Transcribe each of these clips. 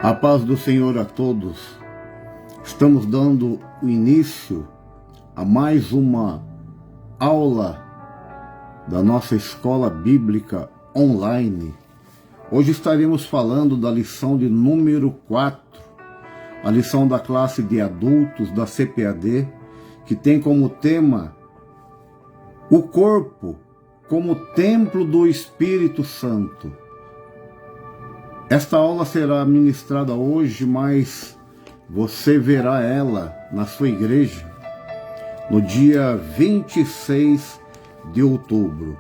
A paz do Senhor a todos. Estamos dando o início a mais uma aula da nossa escola bíblica online. Hoje estaremos falando da lição de número 4, a lição da classe de adultos da CPAD, que tem como tema o corpo como templo do Espírito Santo. Esta aula será ministrada hoje, mas você verá ela na sua igreja no dia 26 de outubro.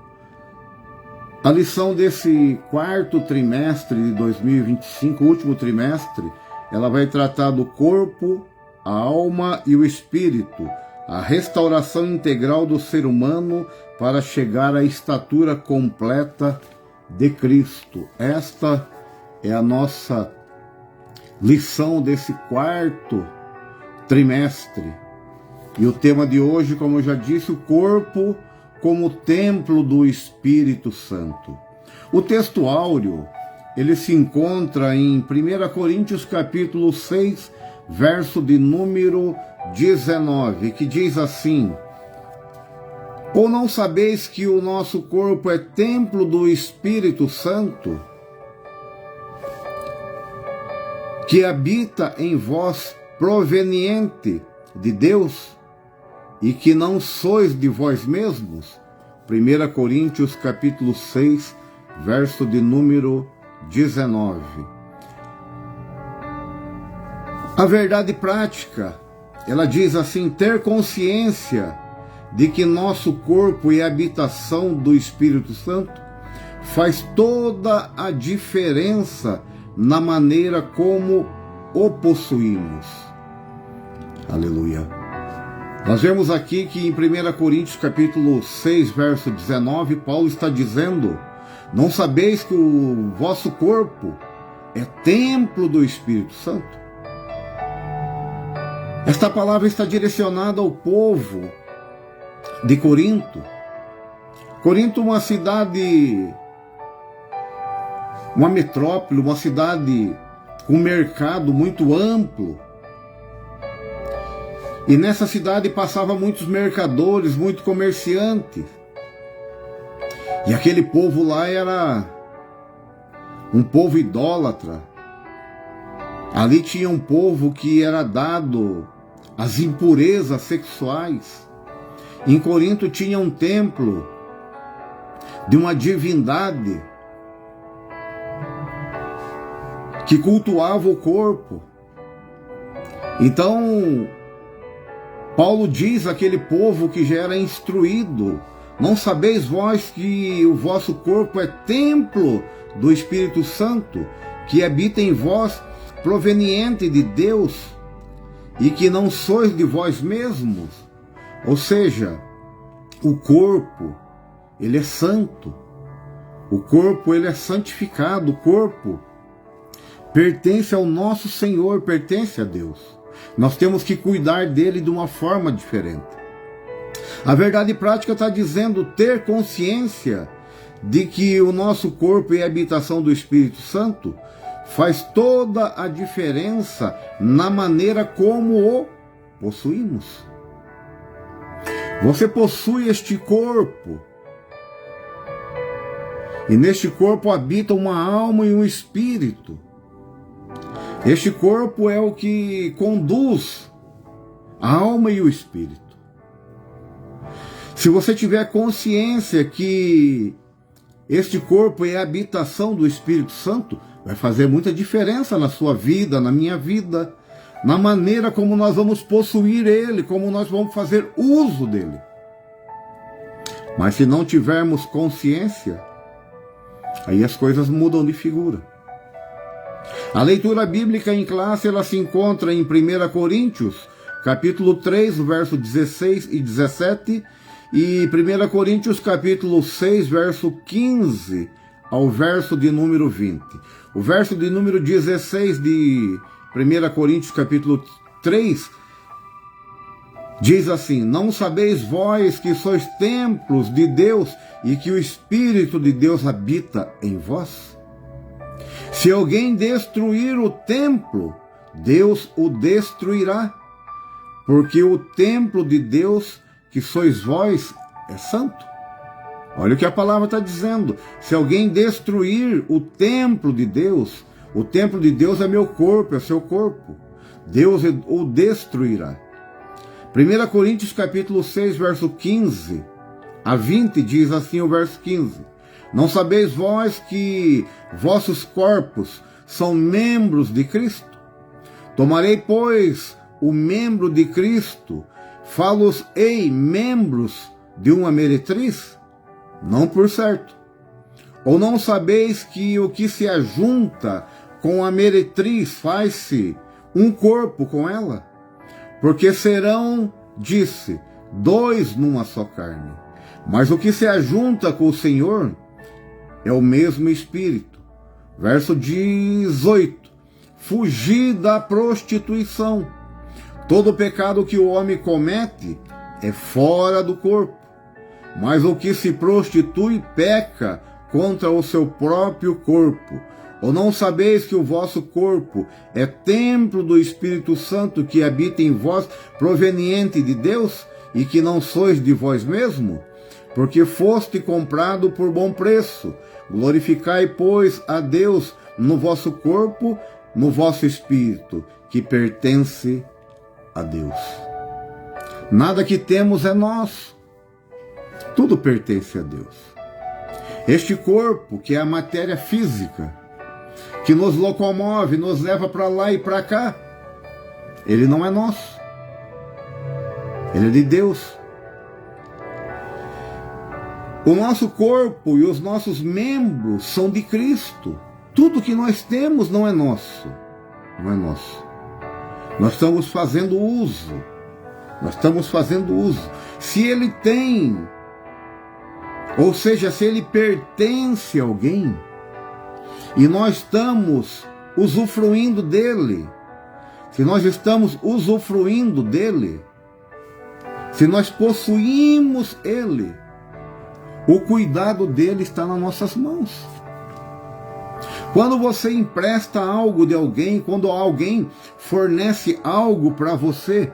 A lição desse quarto trimestre de 2025, último trimestre, ela vai tratar do corpo, a alma e o espírito, a restauração integral do ser humano para chegar à estatura completa de Cristo. Esta é a nossa lição desse quarto trimestre. E o tema de hoje, como eu já disse, o corpo como templo do Espírito Santo. O texto áureo, ele se encontra em 1 Coríntios capítulo 6, verso de número 19, que diz assim: ou não sabeis que o nosso corpo é templo do Espírito Santo, que habita em vós, proveniente de Deus, e que não sois de vós mesmos? 1 Coríntios capítulo 6, verso de número 19. A verdade prática, ela diz assim: ter consciência de que nosso corpo é a habitação do Espírito Santo faz toda a diferença na maneira como o possuímos. Aleluia. Nós vemos aqui que em 1 Coríntios capítulo 6, verso 19, Paulo está dizendo: não sabeis que o vosso corpo é templo do Espírito Santo? Esta palavra está direcionada ao povo de Corinto. Corinto, uma cidade, uma metrópole, uma cidade com um mercado muito amplo. E nessa cidade passavam muitos mercadores, muitos comerciantes. E aquele povo lá era um povo idólatra. Ali tinha um povo que era dado às impurezas sexuais. Em Corinto tinha um templo de uma divindade que cultuava o corpo. Então, Paulo diz àquele povo que já era instruído: não sabeis vós que o vosso corpo é templo do Espírito Santo, que habita em vós, proveniente de Deus, e que não sois de vós mesmos? Ou seja, o corpo, ele é santo. O corpo, ele é santificado. O corpo pertence ao nosso Senhor, pertence a Deus. Nós temos que cuidar dele de uma forma diferente. A verdade prática está dizendo ter consciência de que o nosso corpo é a habitação do Espírito Santo faz toda a diferença na maneira como o possuímos. Você possui este corpo, e neste corpo habita uma alma e um espírito. Este corpo é o que conduz a alma e o espírito. Se você tiver consciência que este corpo é a habitação do Espírito Santo, vai fazer muita diferença na sua vida, na minha vida, na maneira como nós vamos possuir ele, como nós vamos fazer uso dele. Mas se não tivermos consciência, aí as coisas mudam de figura. A leitura bíblica em classe, ela se encontra em 1 Coríntios, capítulo 3, verso 16 e 17, e 1 Coríntios, capítulo 6, verso 15 ao verso de número 20. O verso de número 16 de 1 Coríntios, capítulo 3, diz assim: não sabeis vós que sois templos de Deus e que o Espírito de Deus habita em vós? Se alguém destruir o templo, Deus o destruirá, porque o templo de Deus, que sois vós, é santo. Olha o que a palavra está dizendo. Se alguém destruir o templo de Deus é meu corpo, é seu corpo. Deus o destruirá. 1 Coríntios capítulo 6, verso 15 a 20, diz assim o verso 15. Não sabeis vós que vossos corpos são membros de Cristo? Tomarei, pois, o membro de Cristo, fá-los-ei membros de uma meretriz? Não por certo. Ou não sabeis que o que se ajunta com a meretriz faz-se um corpo com ela? Porque serão, disse, dois numa só carne. Mas o que se ajunta com o Senhor é o mesmo Espírito. Verso 18. Fugi da prostituição. Todo pecado que o homem comete é fora do corpo. Mas o que se prostitui peca contra o seu próprio corpo. Ou não sabeis que o vosso corpo é templo do Espírito Santo que habita em vós, proveniente de Deus, e que não sois de vós mesmo? Porque foste comprado por bom preço. Glorificai, pois, a Deus no vosso corpo, no vosso espírito, que pertence a Deus. Nada que temos é nosso. Tudo pertence a Deus. Este corpo, que é a matéria física, que nos locomove, nos leva para lá e para cá, ele não é nosso. Ele é de Deus. O nosso corpo e os nossos membros são de Cristo. Tudo que nós temos não é nosso. Não é nosso. Nós estamos fazendo uso. Nós estamos fazendo uso. Se ele tem, ou seja, se ele pertence a alguém, e nós estamos usufruindo dele, se nós estamos usufruindo dele, se nós possuímos ele, o cuidado dele está nas nossas mãos. Quando você empresta algo de alguém, quando alguém fornece algo para você,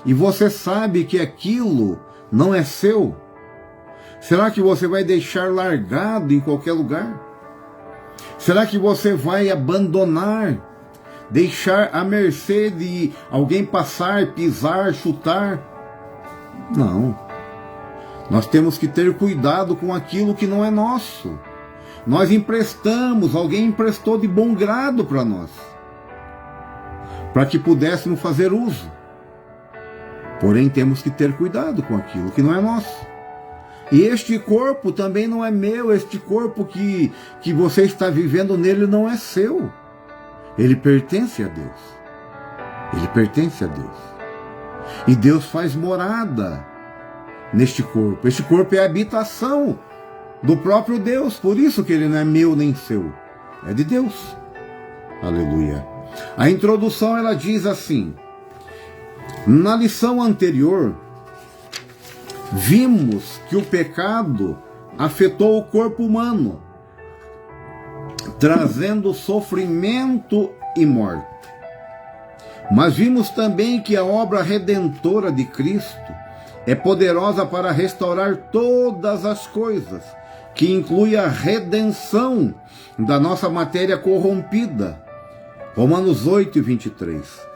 e você sabe que aquilo não é seu, será que você vai deixar largado em qualquer lugar? Será que você vai abandonar, deixar à mercê de alguém passar, pisar, chutar? Não. Nós temos que ter cuidado com aquilo que não é nosso. Nós emprestamos, alguém emprestou de bom grado para nós, para que pudéssemos fazer uso. Porém, temos que ter cuidado com aquilo que não é nosso. E este corpo também não é meu, este corpo que você está vivendo nele não é seu. Ele pertence a Deus. Ele pertence a Deus. E Deus faz morada neste corpo. Este corpo é a habitação do próprio Deus. Por isso que ele não é meu nem seu. É de Deus. Aleluia. A introdução ela diz assim. Na lição anterior, vimos que o pecado afetou o corpo humano, trazendo sofrimento e morte. Mas vimos também que a obra redentora de Cristo é poderosa para restaurar todas as coisas, que inclui a redenção da nossa matéria corrompida. Romanos 8, 23.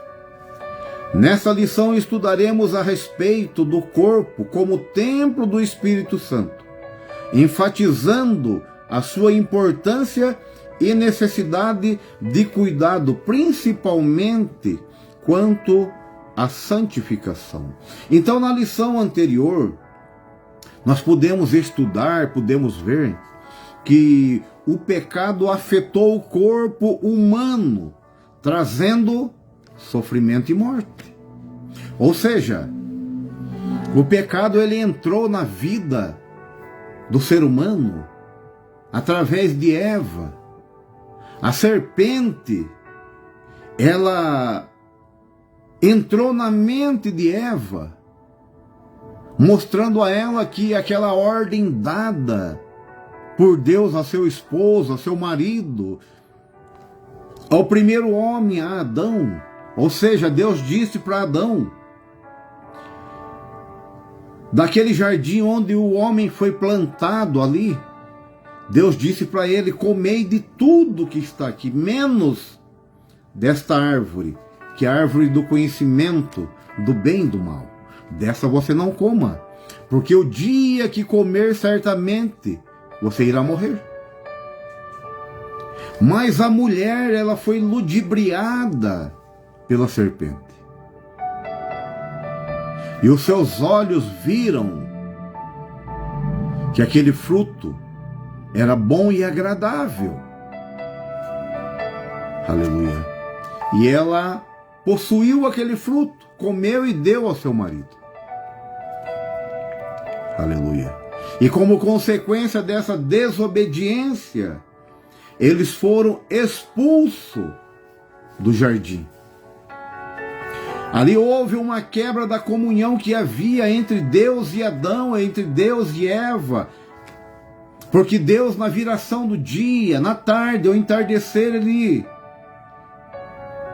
Nessa lição estudaremos a respeito do corpo como templo do Espírito Santo, enfatizando a sua importância e necessidade de cuidado, principalmente quanto à santificação. Então, na lição anterior, nós podemos estudar, podemos ver que o pecado afetou o corpo humano, trazendo sofrimento e morte. Ou seja, o pecado ele entrou na vida do ser humano através de Eva. A serpente, ela entrou na mente de Eva, mostrando a ela que aquela ordem dada por Deus a seu esposo, a seu marido, ao primeiro homem, a Adão. Ou seja, Deus disse para Adão, daquele jardim onde o homem foi plantado ali, Deus disse para ele: comei de tudo que está aqui, menos desta árvore, que é a árvore do conhecimento do bem e do mal. Dessa você não coma, porque o dia que comer, certamente você irá morrer. Mas a mulher, ela foi ludibriada pela serpente. E os seus olhos viram que aquele fruto era bom e agradável. Aleluia. E ela possuiu aquele fruto, comeu e deu ao seu marido. Aleluia. E como consequência dessa desobediência, eles foram expulsos do jardim. Ali houve uma quebra da comunhão que havia entre Deus e Adão, entre Deus e Eva. Porque Deus, na viração do dia, na tarde, ao entardecer, ele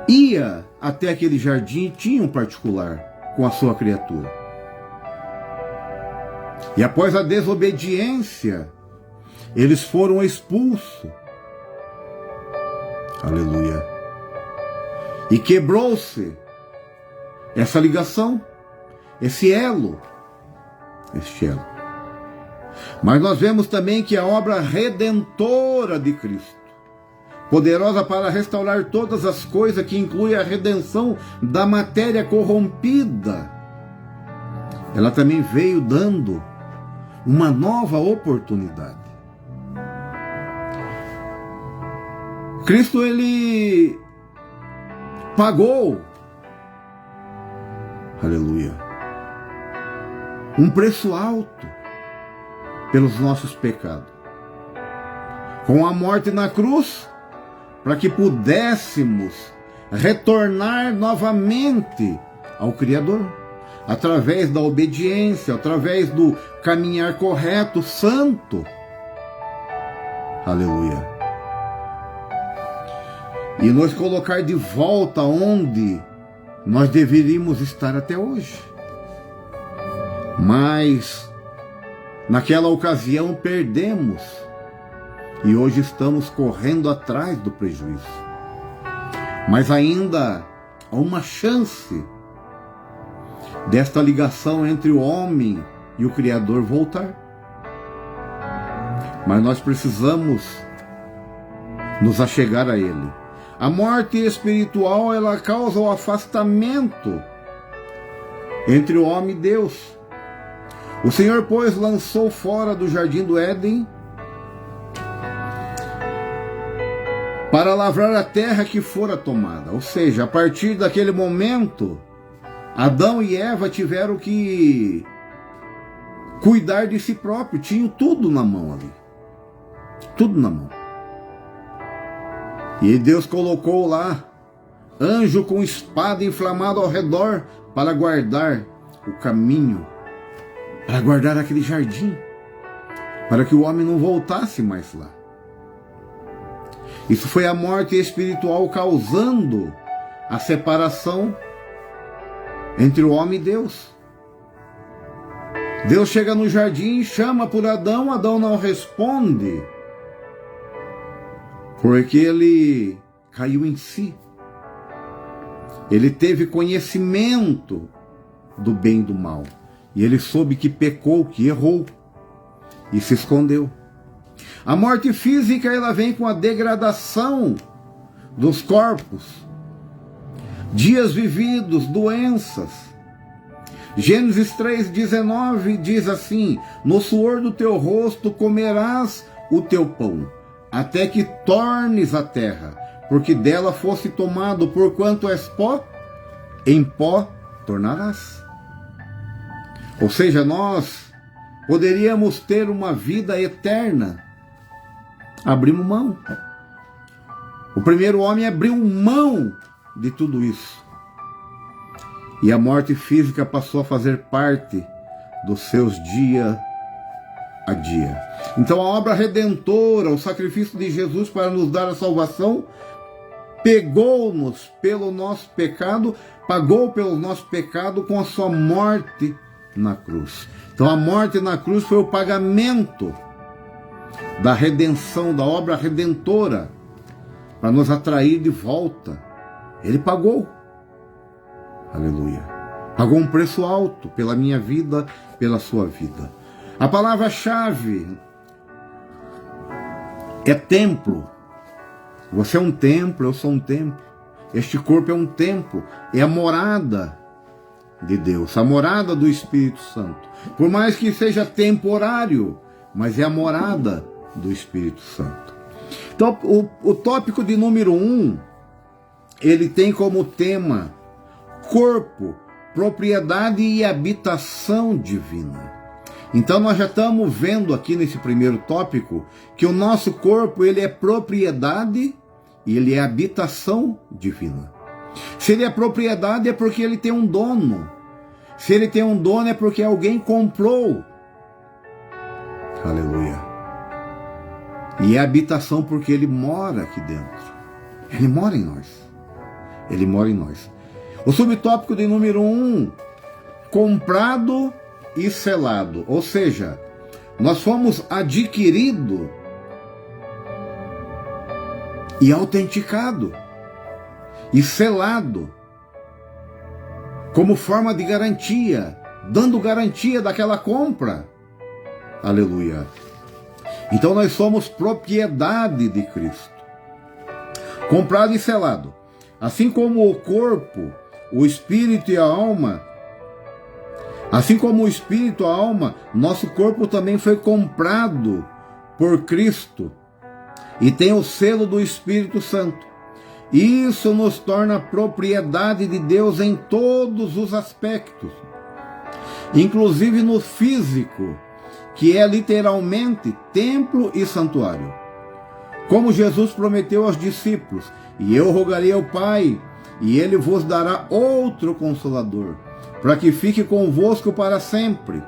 ia até aquele jardim e tinha um particular com a sua criatura. E após a desobediência, eles foram expulsos. Aleluia. E quebrou-se essa ligação, esse elo. Mas nós vemos também que a obra redentora de Cristo, poderosa para restaurar todas as coisas, que inclui a redenção da matéria corrompida, ela também veio dando uma nova oportunidade. Cristo, ele pagou, aleluia, um preço alto pelos nossos pecados, com a morte na cruz, para que pudéssemos retornar novamente ao Criador, através da obediência, através do caminhar correto, santo. Aleluia. E nos colocar de volta onde nós deveríamos estar até hoje. Mas naquela ocasião perdemos e hoje estamos correndo atrás do prejuízo. Mas ainda há uma chance desta ligação entre o homem e o Criador voltar. Mas nós precisamos nos achegar a Ele. A morte espiritual, ela causa o afastamento entre o homem e Deus. O Senhor, pois, lançou fora do jardim do Éden para lavrar a terra que fora tomada. Ou seja, a partir daquele momento, Adão e Eva tiveram que cuidar de si próprio. Tinham tudo na mão ali. Tudo na mão. E Deus colocou lá anjo com espada inflamada ao redor para guardar o caminho, para guardar aquele jardim, para que o homem não voltasse mais lá. Isso foi a morte espiritual causando a separação entre o homem e Deus. Deus chega no jardim, chama por Adão, Adão não responde, porque ele caiu em si. Ele teve conhecimento do bem e do mal. E ele soube que pecou, que errou. E se escondeu. A morte física, ela vem com a degradação dos corpos. Dias vividos, doenças. Gênesis 3,19 diz assim: no suor do teu rosto comerás o teu pão, até que tornes a terra, porque dela fosse tomado, porquanto és pó, em pó tornarás. Ou seja, nós poderíamos ter uma vida eterna, abrimos mão. O primeiro homem abriu mão de tudo isso, e a morte física passou a fazer parte dos seus dia a dia. Então a obra redentora, o sacrifício de Jesus para nos dar a salvação, pegou-nos pelo nosso pecado, pagou pelo nosso pecado com a sua morte na cruz. Então a morte na cruz foi o pagamento da redenção, da obra redentora, para nos atrair de volta. Ele pagou. Aleluia. Pagou um preço alto pela minha vida, pela sua vida. A palavra-chave é templo. Você é um templo, eu sou um templo. Este corpo é um templo, é a morada de Deus, a morada do Espírito Santo. Por mais que seja temporário, mas é a morada do Espírito Santo. Então, o tópico de número 1, ele tem como tema corpo, propriedade e habitação divina. Então nós já estamos vendo aqui nesse primeiro tópico que o nosso corpo, ele é propriedade e ele é habitação divina. Se ele é propriedade é porque ele tem um dono. Se ele tem um dono é porque alguém comprou. Aleluia. E é habitação porque ele mora aqui dentro. Ele mora em nós. Ele mora em nós. O subtópico de número 1, comprado e selado. Ou seja, nós fomos adquiridos e autenticado e selado como forma de garantia, dando garantia daquela compra. Aleluia. Então nós somos propriedade de Cristo, comprado e selado. Assim como o corpo, o espírito e a alma, assim como o espírito e a alma, nosso corpo também foi comprado por Cristo e tem o selo do Espírito Santo. Isso nos torna propriedade de Deus em todos os aspectos, inclusive no físico, que é literalmente templo e santuário. Como Jesus prometeu aos discípulos: e eu rogarei ao Pai, e Ele vos dará outro Consolador, para que fique convosco para sempre.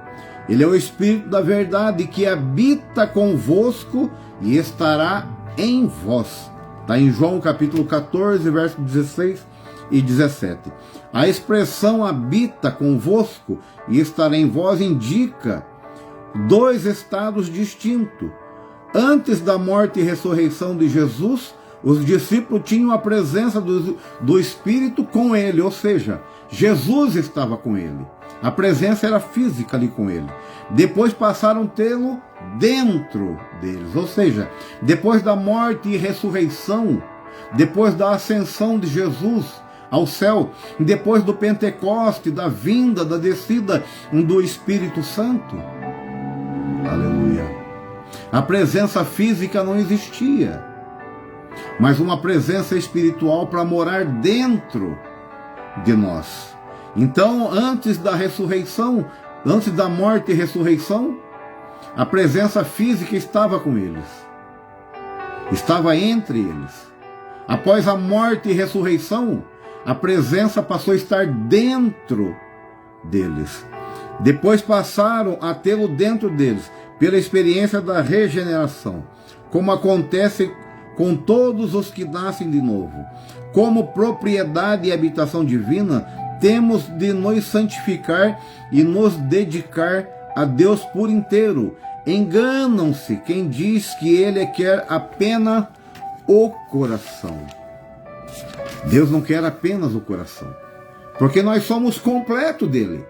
Ele é o Espírito da verdade que habita convosco e estará em vós. Está em João capítulo 14, verso 16 e 17. A expressão habita convosco e estará em vós indica dois estados distintos. Antes da morte e ressurreição de Jesus, os discípulos tinham a presença do Espírito com ele, ou seja, Jesus estava com ele. A presença era física ali com ele. Depois passaram a tê-lo dentro deles, ou seja, depois da morte e ressurreição, depois da ascensão de Jesus ao céu, depois do Pentecoste, da vinda, da descida do Espírito Santo. Aleluia. A presença física não existia, mas uma presença espiritual para morar dentro de nós. Então, antes da ressurreição, antes da morte e ressurreição, a presença física estava com eles, estava entre eles. Após a morte e ressurreição, a presença passou a estar dentro deles. Depois passaram a tê-lo dentro deles, pela experiência da regeneração, como acontece com todos os que nascem de novo. Como propriedade e habitação divina, temos de nos santificar e nos dedicar a Deus por inteiro. Enganam-se quem diz que Ele quer apenas o coração. Deus não quer apenas o coração, porque nós somos completo dele.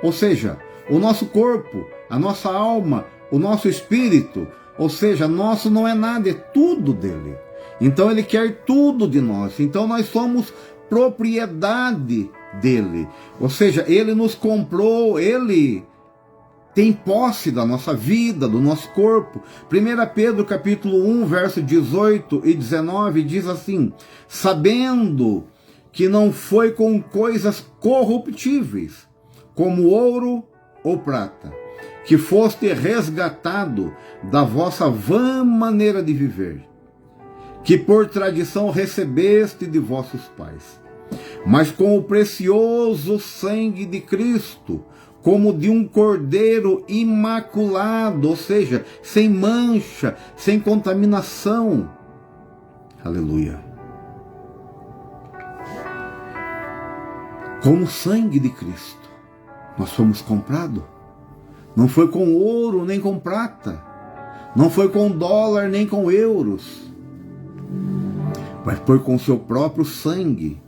Ou seja, o nosso corpo, a nossa alma, o nosso espírito, ou seja, nosso não é nada, é tudo dele. Então ele quer tudo de nós. Então nós somos propriedade dele. Ou seja, ele nos comprou, ele tem posse da nossa vida, do nosso corpo. 1 Pedro capítulo 1, verso 18 e 19 diz assim: sabendo que não foi com coisas corruptíveis, como ouro ou prata, que foste resgatado da vossa vã maneira de viver, que por tradição recebeste de vossos pais, mas com o precioso sangue de Cristo, como de um cordeiro imaculado, ou seja, sem mancha, sem contaminação. Aleluia. Com o sangue de Cristo, nós fomos comprados. Não foi com ouro nem com prata, não foi com dólar nem com euros, mas foi com o seu próprio sangue.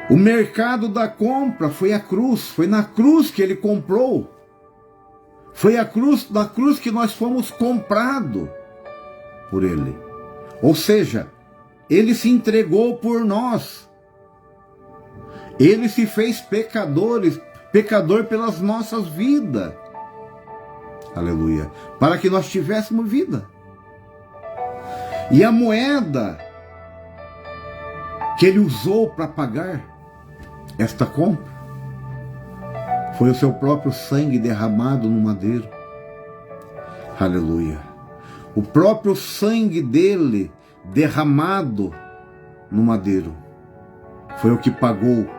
O mercado da compra foi a cruz, foi na cruz que ele comprou. Foi na cruz que nós fomos comprados por ele. Ou seja, ele se entregou por nós. Ele se fez pecador pelas nossas vidas. Aleluia. Para que nós tivéssemos vida. E a moeda que ele usou para pagar esta compra foi o seu próprio sangue derramado no madeiro. Aleluia. O próprio sangue dele derramado no madeiro foi o que pagou.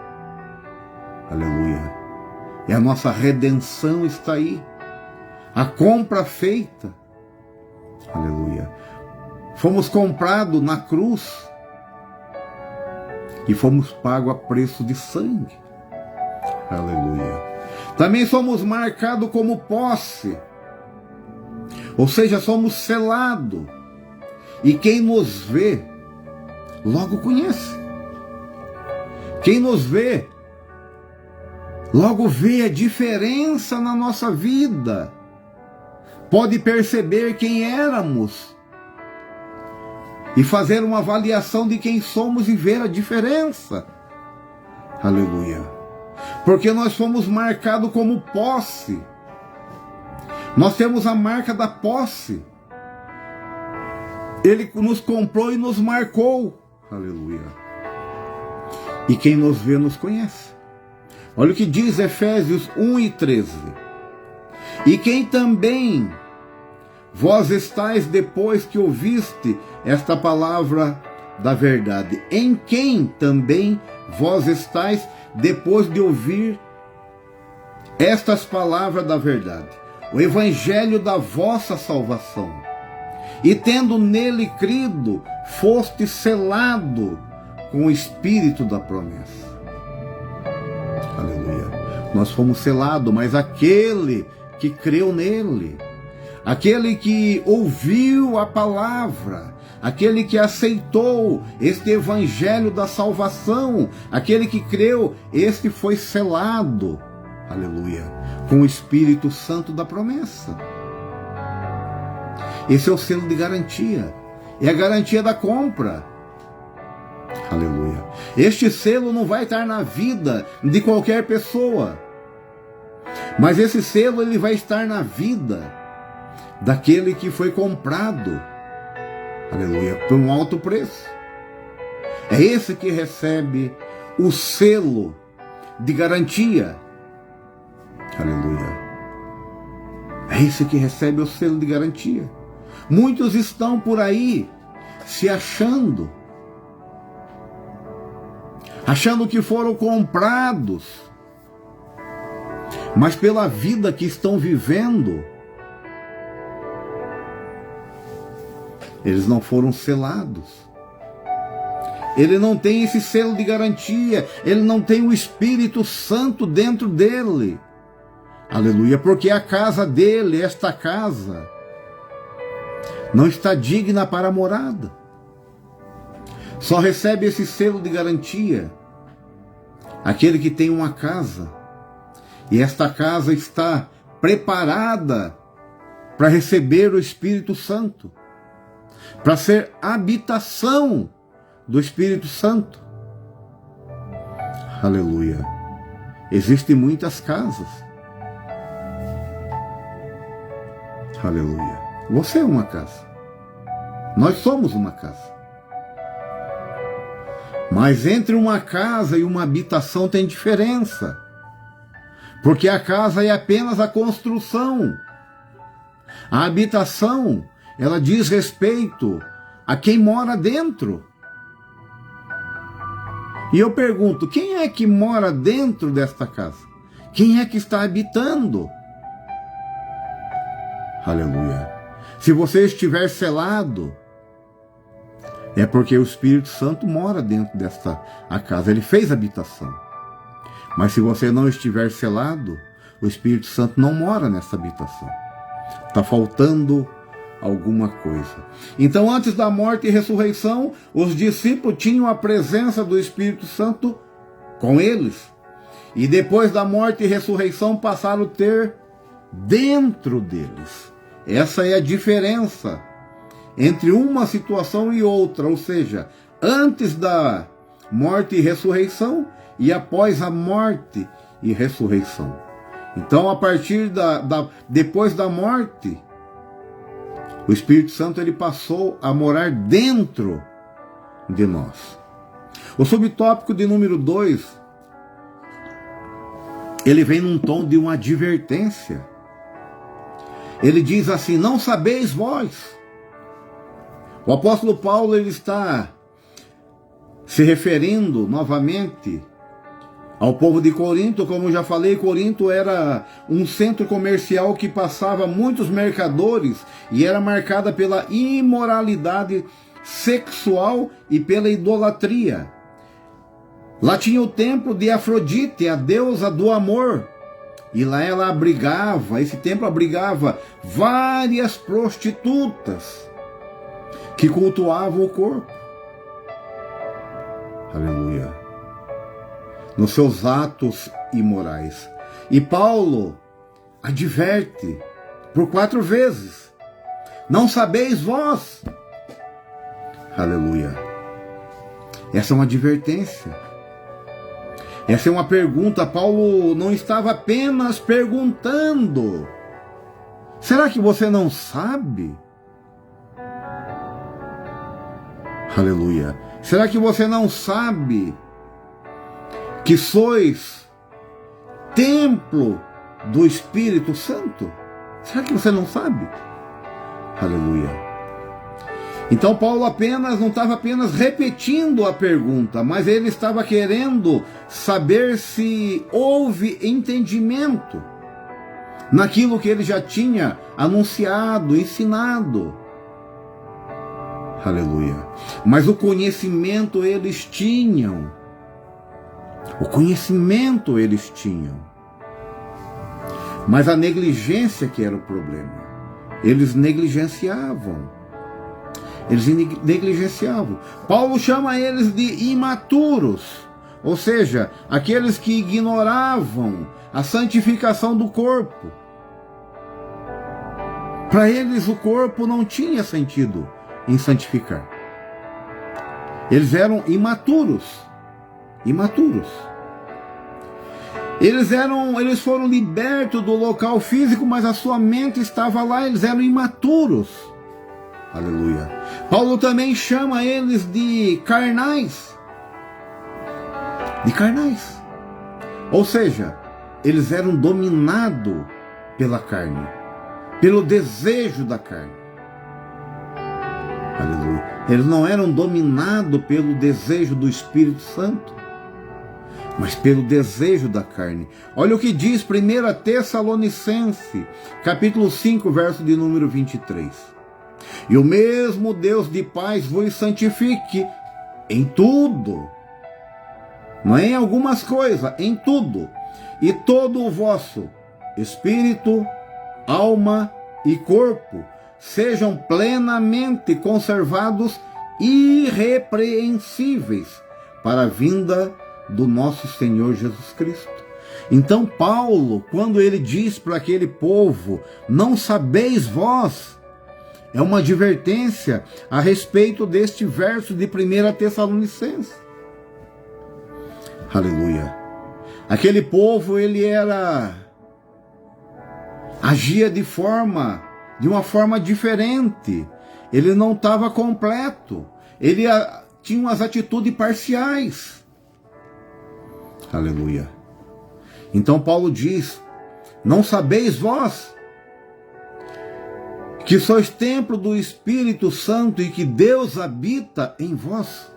Aleluia. E a nossa redenção está aí. A compra feita. Aleluia. Fomos comprados na cruz e fomos pagos a preço de sangue. Aleluia. Também somos marcados como posse, ou seja, somos selados, e quem nos vê logo conhece. Quem nos vê logo vê a diferença na nossa vida, pode perceber quem éramos e fazer uma avaliação de quem somos e ver a diferença. Aleluia. Porque nós fomos marcados como posse. Nós temos a marca da posse. Ele nos comprou e nos marcou. Aleluia. E quem nos vê nos conhece. Olha o que diz Efésios 1:13. E quem também vós estáis depois que ouviste esta palavra da verdade. Em quem também vós estáis depois de ouvir estas palavras da verdade, o evangelho da vossa salvação. E tendo nele crido, foste selado com o Espírito da promessa. Aleluia. Nós fomos selados, mas aquele que creu nele, aquele que ouviu a palavra, aquele que aceitou este evangelho da salvação, aquele que creu, este foi selado, aleluia, com o Espírito Santo da promessa. Esse é o selo de garantia, é a garantia da compra, aleluia. Este selo não vai estar na vida de qualquer pessoa, mas esse selo ele vai estar na vida daquele que foi comprado, aleluia, por um alto preço. É esse que recebe o selo de garantia, aleluia. É esse que recebe o selo de garantia. Muitos estão por aí se achando que foram comprados, mas pela vida que estão vivendo, eles não foram selados. Ele não tem esse selo de garantia. Ele não tem o Espírito Santo dentro dele. Aleluia. Porque a casa dele, esta casa, não está digna para a morada. Só recebe esse selo de garantia aquele que tem uma casa. E esta casa está preparada para receber o Espírito Santo, para ser habitação do Espírito Santo. Aleluia. Existem muitas casas. Aleluia. Você é uma casa. Nós somos uma casa. Mas entre uma casa e uma habitação tem diferença. Porque a casa é apenas a construção. A habitação, ela diz respeito a quem mora dentro. E eu pergunto, quem é que mora dentro desta casa? Quem é que está habitando? Aleluia. Se você estiver selado, É porque o Espírito Santo mora dentro desta casa, ele fez habitação. Mas se você não estiver selado, o Espírito Santo não mora nessa habitação. Está faltando alguma coisa. Então, antes da morte e ressurreição, os discípulos tinham a presença do Espírito Santo com eles. E depois da morte e ressurreição, passaram a ter dentro deles. Essa é a diferença entre uma situação e outra, ou seja, antes da morte e ressurreição e após a morte e ressurreição. Então, a partir depois da morte, o Espírito Santo ele passou a morar dentro de nós. O subtópico de número 2, ele vem num tom de uma advertência. Ele diz assim: não sabeis vós. O apóstolo Paulo ele está se referindo novamente ao povo de Corinto. Como eu já falei, Corinto era um centro comercial que passava muitos mercadores e era marcada pela imoralidade sexual e pela idolatria. Lá tinha o templo de Afrodite, a deusa do amor. E lá ela abrigava, esse templo abrigava várias prostitutas que cultuavam o corpo. Aleluia. Nos seus atos imorais. E Paulo adverte por 4 vezes: não sabeis vós. Aleluia. Essa é uma advertência. Essa é uma pergunta. Paulo não estava apenas perguntando: será que você não sabe? Aleluia. Será que você não sabe que sois templo do Espírito Santo? Será que você não sabe? Aleluia. Então Paulo não estava apenas repetindo a pergunta, mas ele estava querendo saber se houve entendimento naquilo que ele já tinha anunciado, ensinado. Aleluia. Mas o conhecimento eles tinham. O conhecimento eles tinham. Mas a negligência que era o problema. Eles negligenciavam. Eles negligenciavam. Paulo chama eles de imaturos, ou seja, aqueles que ignoravam a santificação do corpo. Para eles o corpo não tinha sentido em santificar. Eles eram imaturos. Imaturos. Eles foram libertos do local físico, mas a sua mente estava lá. Eles eram imaturos. Aleluia. Paulo também chama eles de carnais. De carnais. Ou seja, eles eram dominados pela carne, pelo desejo da carne. Aleluia. Eles não eram dominados pelo desejo do Espírito Santo, mas pelo desejo da carne. Olha o que diz 1 Tessalonicenses, capítulo 5, verso de número 23. E o mesmo Deus de paz vos santifique em tudo. Não é em algumas coisas, em tudo. E todo o vosso espírito, alma e corpo sejam plenamente conservados irrepreensíveis para a vinda do nosso Senhor Jesus Cristo. Então Paulo, quando ele diz para aquele povo: não sabeis vós, é uma advertência a respeito deste verso de 1 Tessalonicenses. Aleluia. Aquele povo, ele agia de uma forma diferente. Ele não estava completo. Ele tinha umas atitudes parciais. Aleluia. Então Paulo diz: não sabeis vós que sois templo do Espírito Santo e que Deus habita em vós?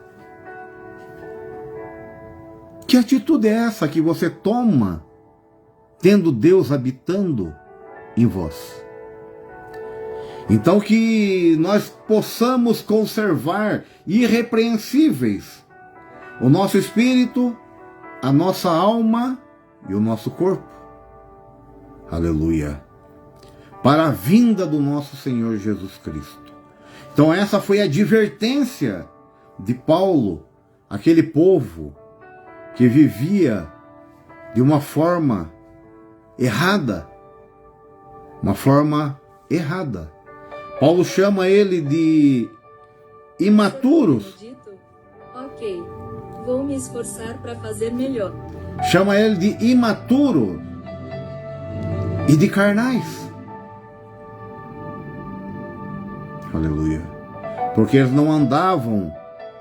Que atitude é essa que você toma tendo Deus habitando em vós? Então que nós possamos conservar irrepreensíveis o nosso espírito, a nossa alma e o nosso corpo. Aleluia. Para a vinda do nosso Senhor Jesus Cristo. Então essa foi a advertência de Paulo, aquele povo que vivia de uma forma errada. Uma forma errada. Paulo chama ele de imaturos. Ok, vou me esforçar para fazer melhor. Chama ele de imaturo e de carnais. Aleluia. Porque eles não andavam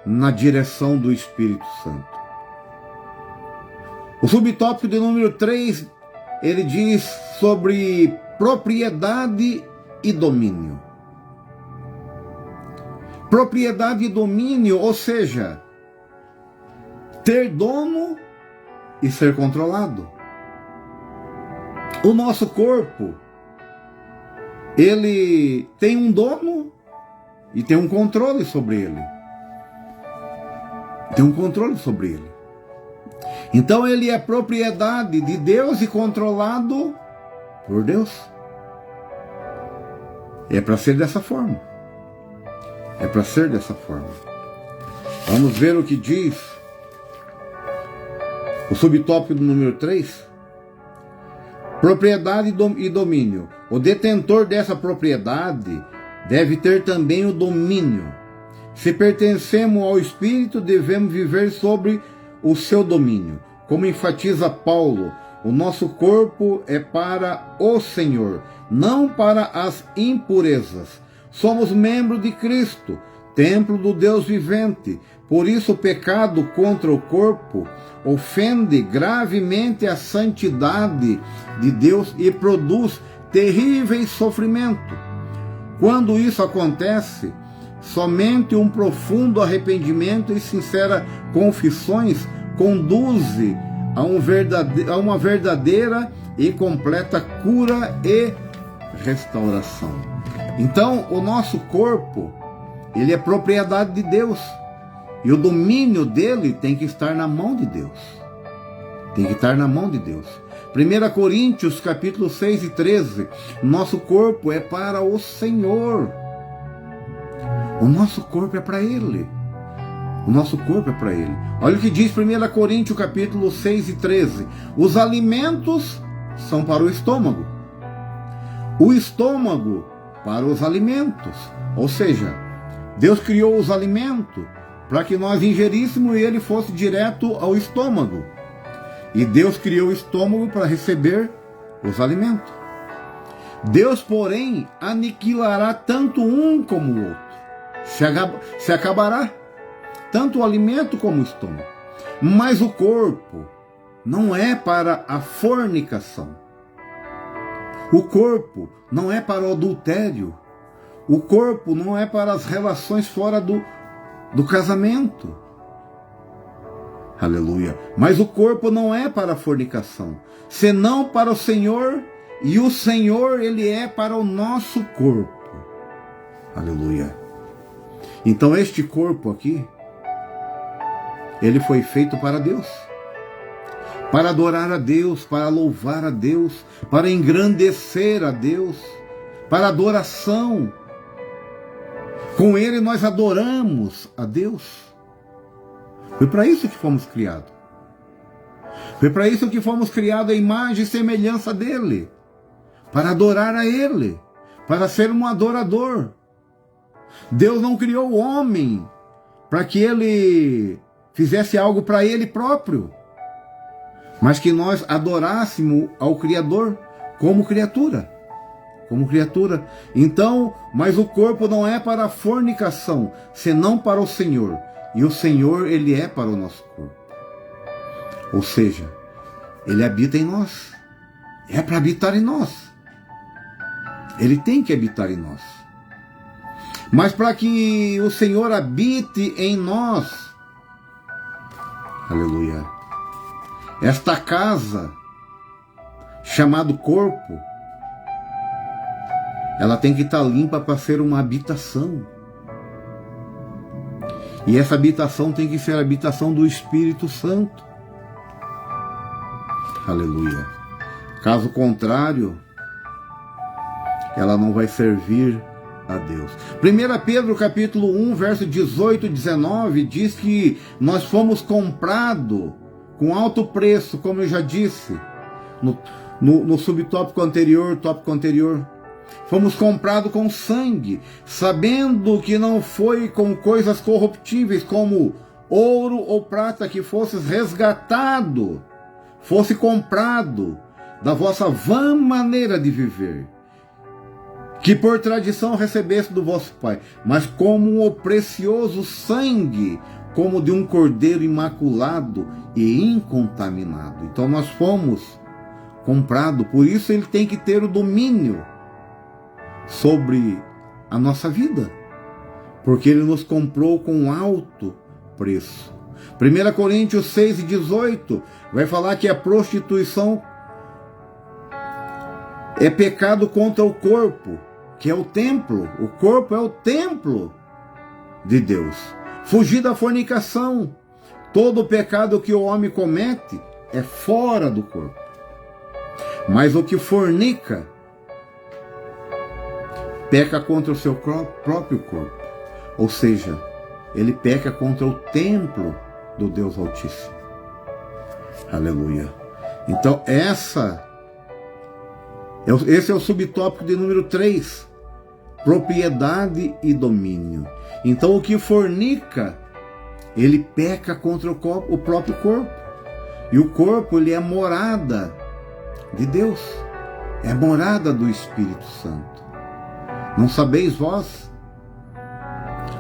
na direção do Espírito Santo. O subtópico de número 3, ele diz sobre propriedade e domínio. Propriedade e domínio, ou seja, ter dono e ser controlado. O nosso corpo, ele tem um dono e tem um controle sobre ele. Tem um controle sobre ele. Então ele é propriedade de Deus e controlado por Deus. É para ser dessa forma. É para ser dessa forma. Vamos ver o que diz o subtópico do número 3. Propriedade e domínio. O detentor dessa propriedade deve ter também o domínio. Se pertencemos ao Espírito, devemos viver sobre o seu domínio. Como enfatiza Paulo, o nosso corpo é para o Senhor, não para as impurezas. Somos membros de Cristo, templo do Deus vivente. Por isso o pecado contra o corpo ofende gravemente a santidade de Deus e produz terríveis sofrimentos. Quando isso acontece, somente um profundo arrependimento e sinceras confissões conduzem a uma verdadeira e completa cura e restauração. Então, o nosso corpo, ele é propriedade de Deus. E o domínio dele tem que estar na mão de Deus. Tem que estar na mão de Deus. 1 Coríntios, capítulo 6 e 13. Nosso corpo é para o Senhor. O nosso corpo é para Ele. O nosso corpo é para Ele. Olha o que diz 1 Coríntios, capítulo 6 e 13. Os alimentos são para o estômago. O estômago para os alimentos. Ou seja, Deus criou os alimentos para que nós ingeríssemos e ele fosse direto ao estômago. E Deus criou o estômago para receber os alimentos. Deus, porém, aniquilará tanto um como o outro. Se acabará tanto o alimento como o estômago. Mas o corpo não é para a fornicação. O corpo não é para o adultério. O corpo não é para as relações fora do casamento. Aleluia. Mas o corpo não é para a fornicação, senão para o Senhor, e o Senhor, ele é para o nosso corpo. Aleluia. Então este corpo aqui, ele foi feito para Deus. Para adorar a Deus, para louvar a Deus, para engrandecer a Deus, para adoração. Com ele nós adoramos a Deus. Foi para isso que fomos criados. Foi para isso que fomos criados à imagem e semelhança dele. Para adorar a ele. Para ser um adorador. Deus não criou o homem para que ele fizesse algo para ele próprio. Mas que nós adorássemos ao Criador como criatura. Como criatura. Então, mas o corpo não é para a fornicação, senão para o Senhor. E o Senhor, ele é para o nosso corpo. Ou seja, ele habita em nós. É para habitar em nós. Ele tem que habitar em nós. Mas para que o Senhor habite em nós, aleluia, esta casa, chamado corpo, ela tem que estar limpa para ser uma habitação. E essa habitação tem que ser a habitação do Espírito Santo. Aleluia. Caso contrário, ela não vai servir a Deus. 1 Pedro capítulo 1, verso 18 e 19 diz que nós fomos comprados com alto preço, como eu já disse no subtópico anterior, tópico anterior. Fomos comprados com sangue, sabendo que não foi com coisas corruptíveis como ouro ou prata que fosses resgatado, fosse comprado da vossa vã maneira de viver, que por tradição recebeste do vosso Pai, mas como o precioso sangue, como de um cordeiro imaculado e incontaminado. Então nós fomos comprados, por isso ele tem que ter o domínio sobre a nossa vida, porque ele nos comprou com alto preço. 1 Coríntios 6 e 18 vai falar que a prostituição é pecado contra o corpo, que é o templo. O corpo é o templo de Deus. Fugir da fornicação. Todo o pecado que o homem comete é fora do corpo. Mas o que fornica peca contra o seu próprio corpo. Ou seja, ele peca contra o templo do Deus Altíssimo. Aleluia. Então esse é o subtópico de número 3. Propriedade e domínio. Então o que fornica, ele peca contra o próprio corpo. E o corpo, ele é morada de Deus. É morada do Espírito Santo. Não sabeis vós?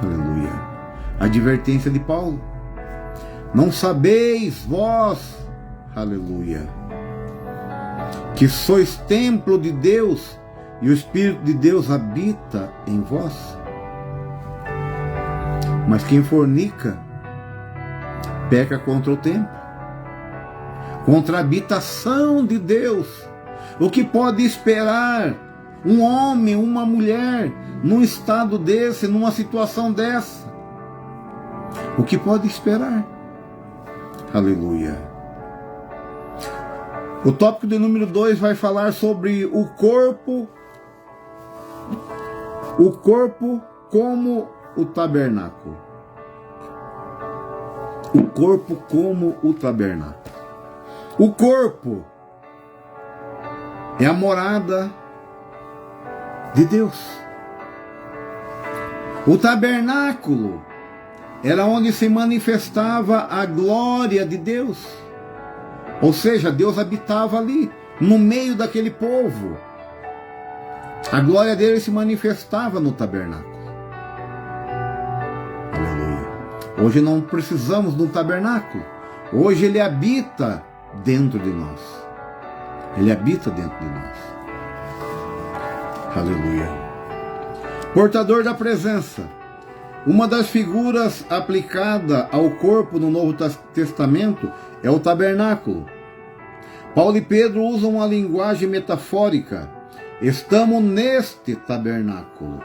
Aleluia. Advertência de Paulo. Não sabeis vós, aleluia, que sois templo de Deus e o Espírito de Deus habita em vós? Mas quem fornica, peca contra o templo, contra a habitação de Deus. O que pode esperar um homem, uma mulher, num estado desse, numa situação dessa? O que pode esperar? Aleluia. O tópico de número 2 vai falar sobre o corpo como o tabernáculo. O corpo como o tabernáculo. O corpo é a morada de Deus. O tabernáculo era onde se manifestava a glória de Deus. Ou seja, Deus habitava ali, no meio daquele povo. A glória dele se manifestava no tabernáculo. Aleluia. Hoje não precisamos de um tabernáculo. Hoje ele habita dentro de nós. Ele habita dentro de nós. Aleluia. Portador da presença. Uma das figuras aplicada ao corpo no Novo Testamento é o tabernáculo. Paulo e Pedro usam uma linguagem metafórica. Estamos neste tabernáculo.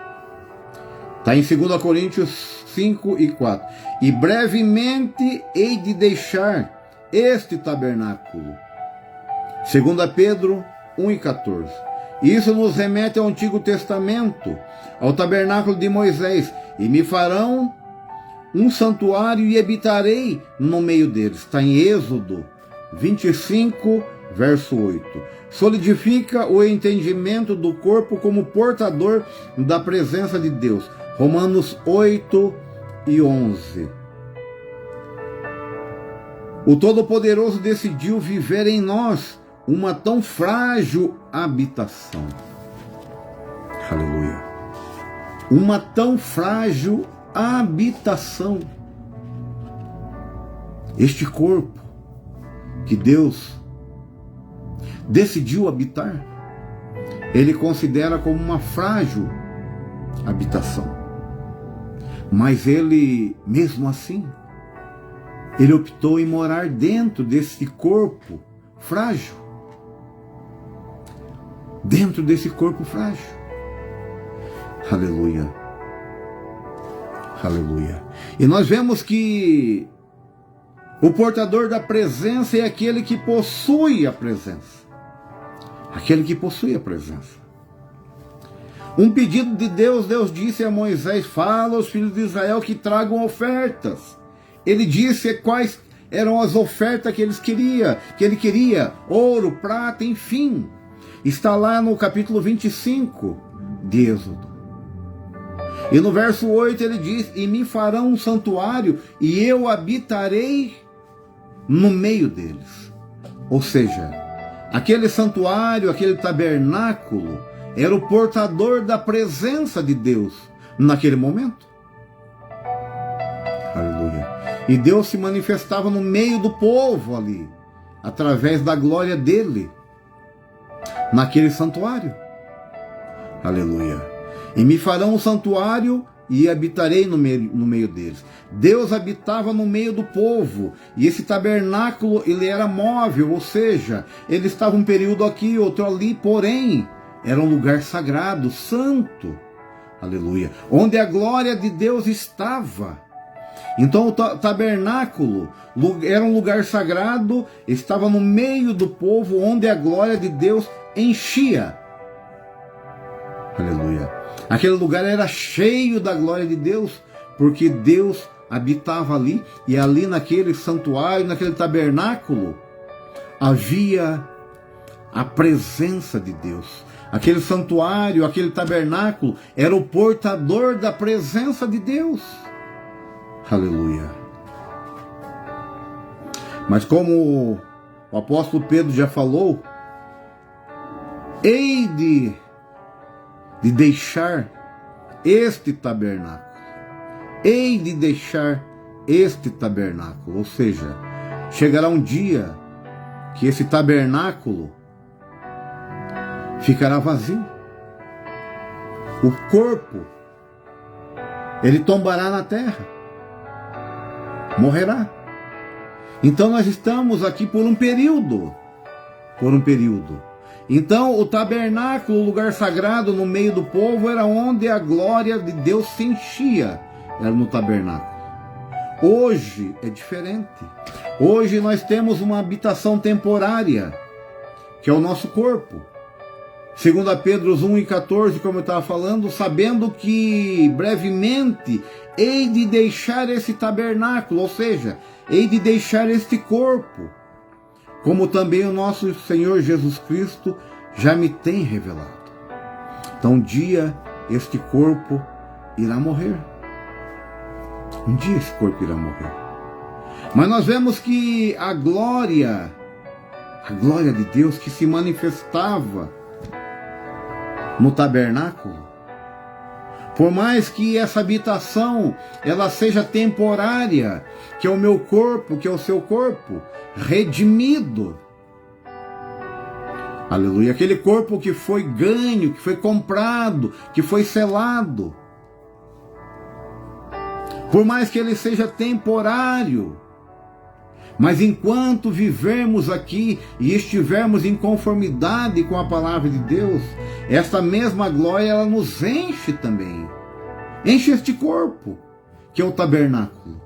Está em 2 Coríntios 5 e 4. E brevemente hei de deixar este tabernáculo. 2 Pedro 1 e 14. Isso nos remete ao Antigo Testamento, ao tabernáculo de Moisés. E me farão um santuário e habitarei no meio deles. Está em Êxodo 25, verso 8. Solidifica o entendimento do corpo como portador da presença de Deus. Romanos 8 e 11. O Todo-Poderoso decidiu viver em nós uma tão frágil habitação. Aleluia. Uma tão frágil habitação. Este corpo que Deus decidiu habitar, ele considera como uma frágil habitação. Mas ele, mesmo assim, ele optou em morar dentro desse corpo frágil. Dentro desse corpo frágil. Aleluia. Aleluia. E nós vemos que o portador da presença é aquele que possui a presença. Aquele que possui a presença. Um pedido de Deus, Deus disse a Moisés: fala aos filhos de Israel que tragam ofertas. Ele disse quais eram as ofertas que ele queria, ouro, prata, enfim. Está lá no capítulo 25 de Êxodo. E no verso 8 ele diz: e me farão um santuário e eu habitarei no meio deles. Ou seja, aquele santuário, aquele tabernáculo, era o portador da presença de Deus naquele momento. Aleluia. E Deus se manifestava no meio do povo ali, através da glória dele, naquele santuário. Aleluia. E me farão um santuário e habitarei no meio deles. Deus habitava no meio do povo, e esse tabernáculo ele era móvel, ou seja, ele estava um período aqui, outro ali, porém era um lugar sagrado, santo, aleluia, onde a glória de Deus estava. Então o tabernáculo era um lugar sagrado, estava no meio do povo, onde a glória de Deus enchia, aleluia. Aquele lugar era cheio da glória de Deus, porque Deus habitava ali, e ali naquele santuário, naquele tabernáculo, havia a presença de Deus. Aquele santuário, aquele tabernáculo, era o portador da presença de Deus. Aleluia. Mas como o apóstolo Pedro já falou, hei de deixar este tabernáculo. Hei de deixar este tabernáculo. Ou seja, chegará um dia que esse tabernáculo ficará vazio. O corpo, ele tombará na terra, morrerá. Então nós estamos aqui por um período. Então o tabernáculo, o lugar sagrado no meio do povo, era onde a glória de Deus se enchia. Era no tabernáculo. Hoje é diferente. Hoje nós temos uma habitação temporária, que é o nosso corpo. 2 Pedro 1:14, como eu estava falando, sabendo que brevemente hei de deixar esse tabernáculo, ou seja, hei de deixar este corpo, como também o nosso Senhor Jesus Cristo já me tem revelado. Então um dia este corpo irá morrer. Um dia esse corpo irá morrer. Mas nós vemos que a glória de Deus que se manifestava no tabernáculo, por mais que essa habitação ela seja temporária, que é o meu corpo, que é o seu corpo, redimido, aleluia, aquele corpo que foi ganho, que foi comprado, que foi selado, por mais que ele seja temporário, mas enquanto vivermos aqui e estivermos em conformidade com a palavra de Deus, esta mesma glória ela nos enche também. Enche este corpo, que é o tabernáculo.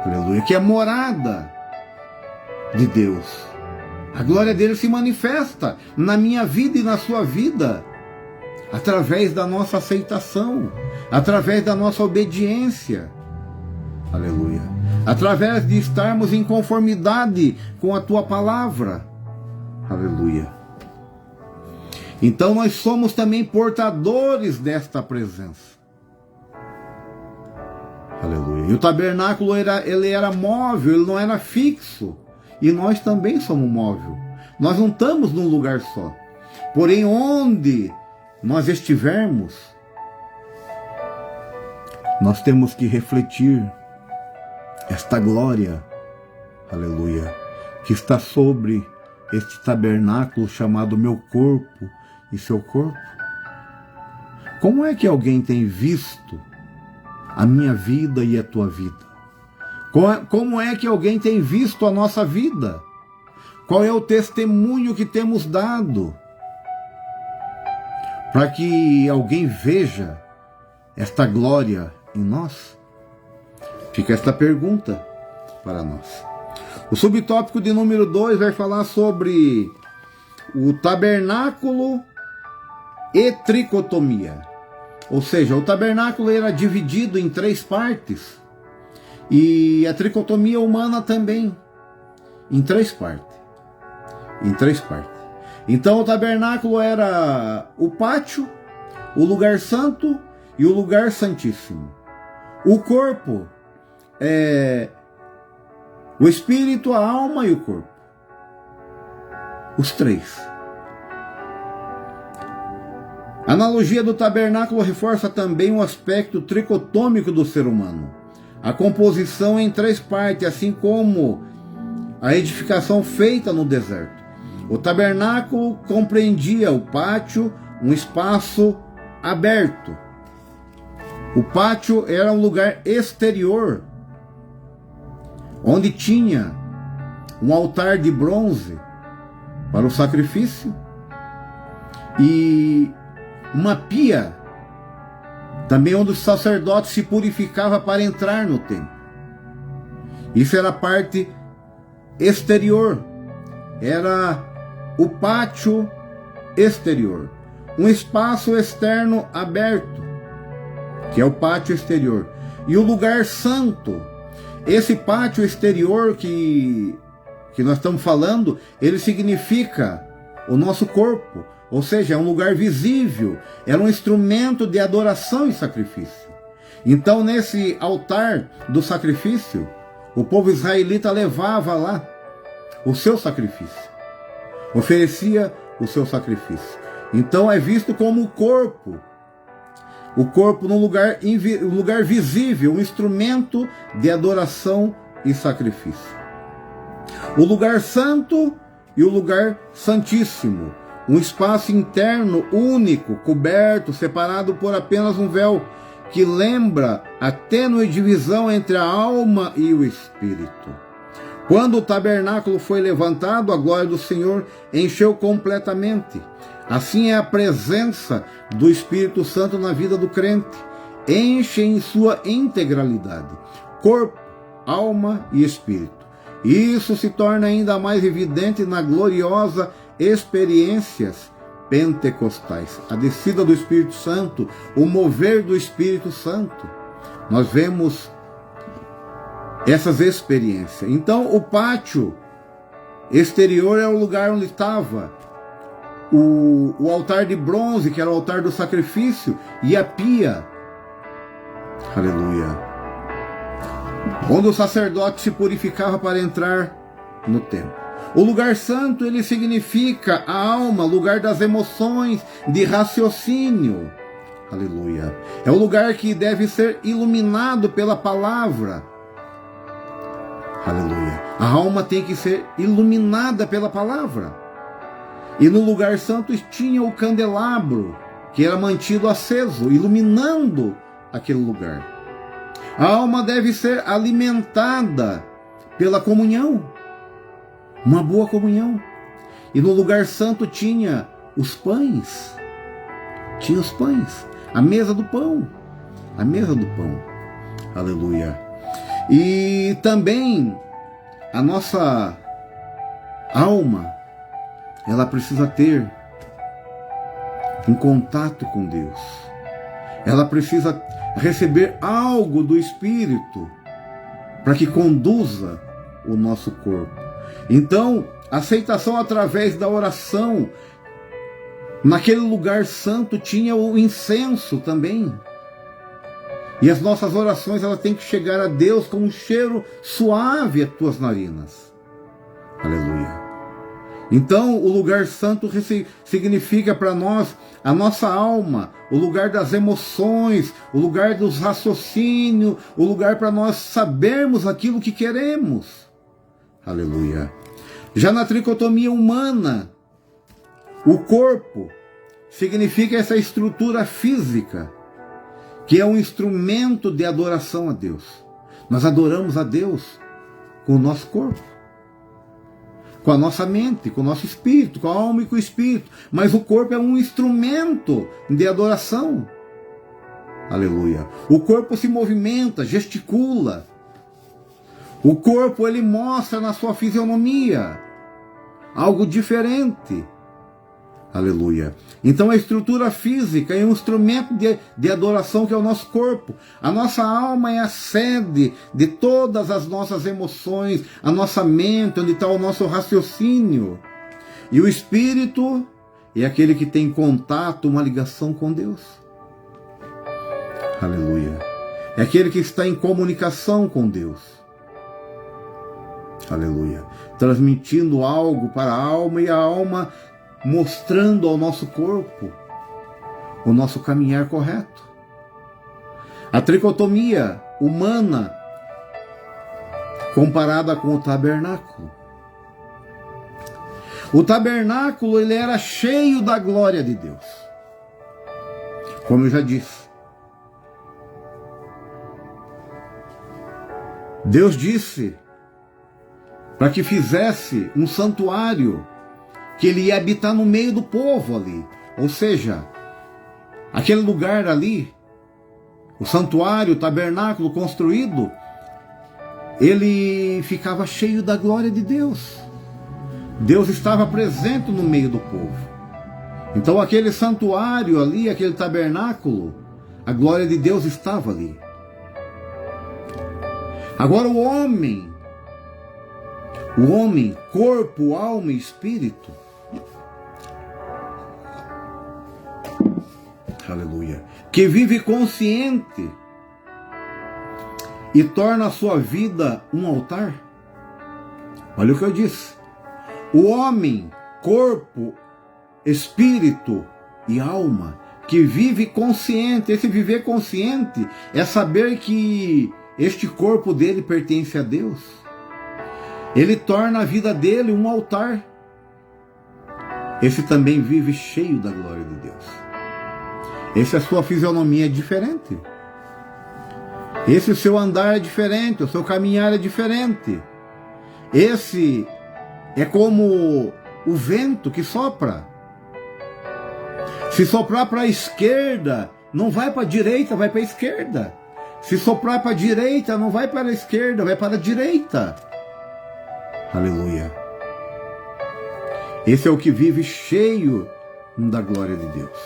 Aleluia, que é a morada de Deus. A glória dele se manifesta na minha vida e na sua vida, através da nossa aceitação, através da nossa obediência. Aleluia. Através de estarmos em conformidade com a tua palavra. Aleluia. Então nós somos também portadores desta presença. Aleluia. E o tabernáculo ele era móvel, ele não era fixo. E nós também somos móvel. Nós não estamos num lugar só. Porém, onde nós estivermos, nós temos que refletir esta glória, aleluia, que está sobre este tabernáculo chamado meu corpo e seu corpo. Como é que alguém tem visto a minha vida e a tua vida? Como é que alguém tem visto a nossa vida? Qual é o testemunho que temos dado? para que alguém veja esta glória em nós? Fica esta pergunta para nós. O subtópico de número 2 vai falar sobre o tabernáculo e tricotomia. Ou seja, o tabernáculo era dividido em 3 partes e a tricotomia humana também em 3 partes. Em 3 partes. Então o tabernáculo era o pátio, o lugar santo e o lugar santíssimo. O corpo é o espírito, a alma e o corpo. Os 3. A analogia do tabernáculo reforça também o aspecto tricotômico do ser humano. A composição em 3 partes, assim como a edificação feita no deserto. O tabernáculo compreendia o pátio, um espaço aberto. O pátio era um lugar exterior, onde tinha um altar de bronze para o sacrifício e uma pia, também onde o sacerdote se purificava para entrar no templo. Isso era a parte exterior, era o pátio exterior, um espaço externo aberto, que é o pátio exterior. E o lugar santo, esse pátio exterior que nós estamos falando, ele significa o nosso corpo, ou seja, é um lugar visível, era um instrumento de adoração e sacrifício. Então, nesse altar do sacrifício, o povo israelita levava lá o seu sacrifício, oferecia o seu sacrifício. Então é visto como o corpo no lugar visível, um instrumento de adoração e sacrifício. O lugar santo e o lugar santíssimo, um espaço interno único, coberto, separado por apenas um véu, que lembra a tênue divisão entre a alma e o espírito. Quando o tabernáculo foi levantado, a glória do Senhor encheu completamente. Assim é a presença do Espírito Santo na vida do crente. Enche em sua integralidade, corpo, alma e espírito. Isso se torna ainda mais evidente na gloriosa experiências pentecostais. A descida do Espírito Santo, o mover do Espírito Santo. Nós vemos essas experiências. Então, o pátio exterior é o lugar onde estava o altar de bronze, que era o altar do sacrifício, e a pia, aleluia, onde o sacerdote se purificava para entrar no templo. O lugar santo, ele significa a alma, lugar das emoções, de raciocínio, aleluia. É o lugar que deve ser iluminado pela palavra, aleluia. A alma tem que ser iluminada pela palavra. E no lugar santo tinha o candelabro, que era mantido aceso, iluminando aquele lugar. A alma deve ser alimentada pela comunhão, uma boa comunhão. E no lugar santo tinha os pães, a mesa do pão, aleluia. E também a nossa alma, ela precisa ter um contato com Deus. Ela precisa receber algo do Espírito para que conduza o nosso corpo. Então, aceitação através da oração. Naquele lugar santo tinha o incenso também. E as nossas orações, elas têm que chegar a Deus com um cheiro suave às tuas narinas. Aleluia. Então, o lugar santo significa para nós a nossa alma, o lugar das emoções, o lugar dos raciocínios, o lugar para nós sabermos aquilo que queremos. Aleluia. Já na tricotomia humana, o corpo significa essa estrutura física, que é um instrumento de adoração a Deus. Nós adoramos a Deus com o nosso corpo. com a nossa mente, com o nosso espírito, com a alma e com o espírito. Mas o corpo é um instrumento de adoração. Aleluia. O corpo se movimenta, gesticula. O corpo, ele mostra na sua fisionomia algo diferente. Aleluia. Então a estrutura física é um instrumento de adoração, que é o nosso corpo. A nossa alma é a sede de todas as nossas emoções, a nossa mente, onde está o nosso raciocínio. E o espírito é aquele que tem contato, uma ligação com Deus. Aleluia. É aquele que está em comunicação com Deus. Aleluia. Transmitindo algo para a alma, e a alma mostrando ao nosso corpo o nosso caminhar correto. A tricotomia humana comparada com o tabernáculo. O tabernáculo, ele era cheio da glória de Deus. Como eu já disse. Deus disse para que fizesse um santuário, que ele ia habitar no meio do povo ali. Ou seja, aquele lugar ali, o santuário, o tabernáculo construído, ele ficava cheio da glória de Deus. Deus estava presente no meio do povo. Então aquele santuário ali, aquele tabernáculo, a glória de Deus estava ali. Agora o homem, corpo, alma e espírito, aleluia, que vive consciente e torna a sua vida um altar. Olha o que eu disse. O homem, corpo, espírito e alma, que vive consciente. Esse viver consciente é saber que este corpo dele pertence a Deus. Ele torna a vida dele um altar. Esse também vive cheio da glória de Deus. Essa a sua fisionomia é diferente. Esse o seu andar é diferente, o seu caminhar é diferente. Esse é como o vento que sopra. Se soprar para a esquerda, não vai para a direita, vai para a esquerda. Se soprar para a direita, não vai para a esquerda, vai para a direita. Aleluia. Esse é o que vive cheio da glória de Deus.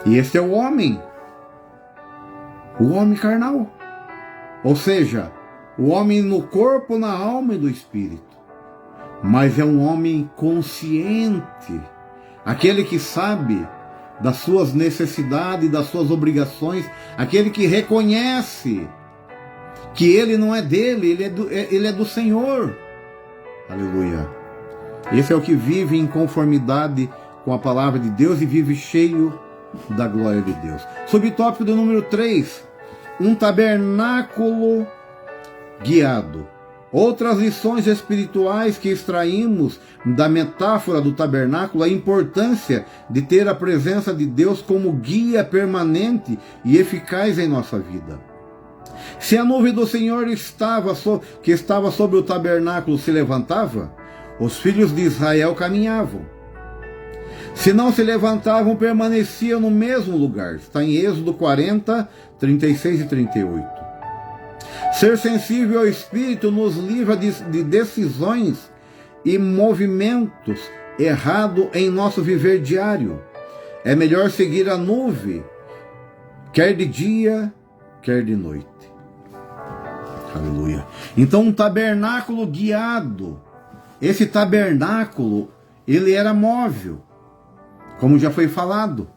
E esse é o homem carnal. Ou seja, o homem no corpo, na alma e do espírito. Mas é um homem consciente. Aquele que sabe das suas necessidades, das suas obrigações. Aquele que reconhece que ele não é dele, ele é do Senhor. Aleluia. Esse é o que vive em conformidade com a palavra de Deus e vive cheio da glória de Deus. Subtópico do número 3. Um tabernáculo guiado. Outras lições espirituais que extraímos da metáfora do tabernáculo: a importância de ter a presença de Deus como guia permanente e eficaz em nossa vida. Se a nuvem do Senhor que estava sobre o tabernáculo se levantava, os filhos de Israel caminhavam. Se não se levantavam, permaneciam no mesmo lugar. Está em Êxodo 40, 36 e 38. Ser sensível ao Espírito nos livra de decisões e movimentos errados em nosso viver diário. É melhor seguir a nuvem, quer de dia, quer de noite. Aleluia. Então, um tabernáculo guiado. Esse tabernáculo, ele era móvel, como já foi falado.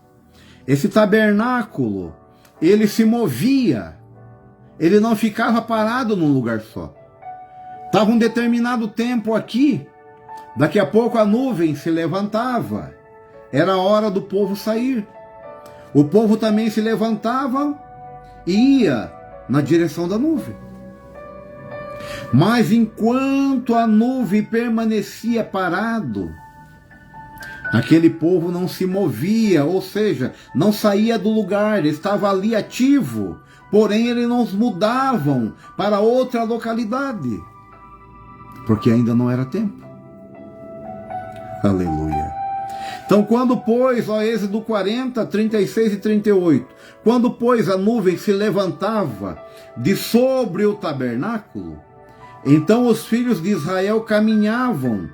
Esse tabernáculo, ele se movia. Ele não ficava parado num lugar só. Estava um determinado tempo aqui. Daqui a pouco a nuvem se levantava. Era a hora do povo sair. O povo também se levantava e ia na direção da nuvem. Mas enquanto a nuvem permanecia parado, aquele povo não se movia, ou seja, não saía do lugar, estava ali ativo, porém eles não mudavam para outra localidade. porque ainda não era tempo. Aleluia. Então, quando, pois, ó, Êxodo 40, 36 e 38, quando, pois, a nuvem se levantava de sobre o tabernáculo, então os filhos de Israel caminhavam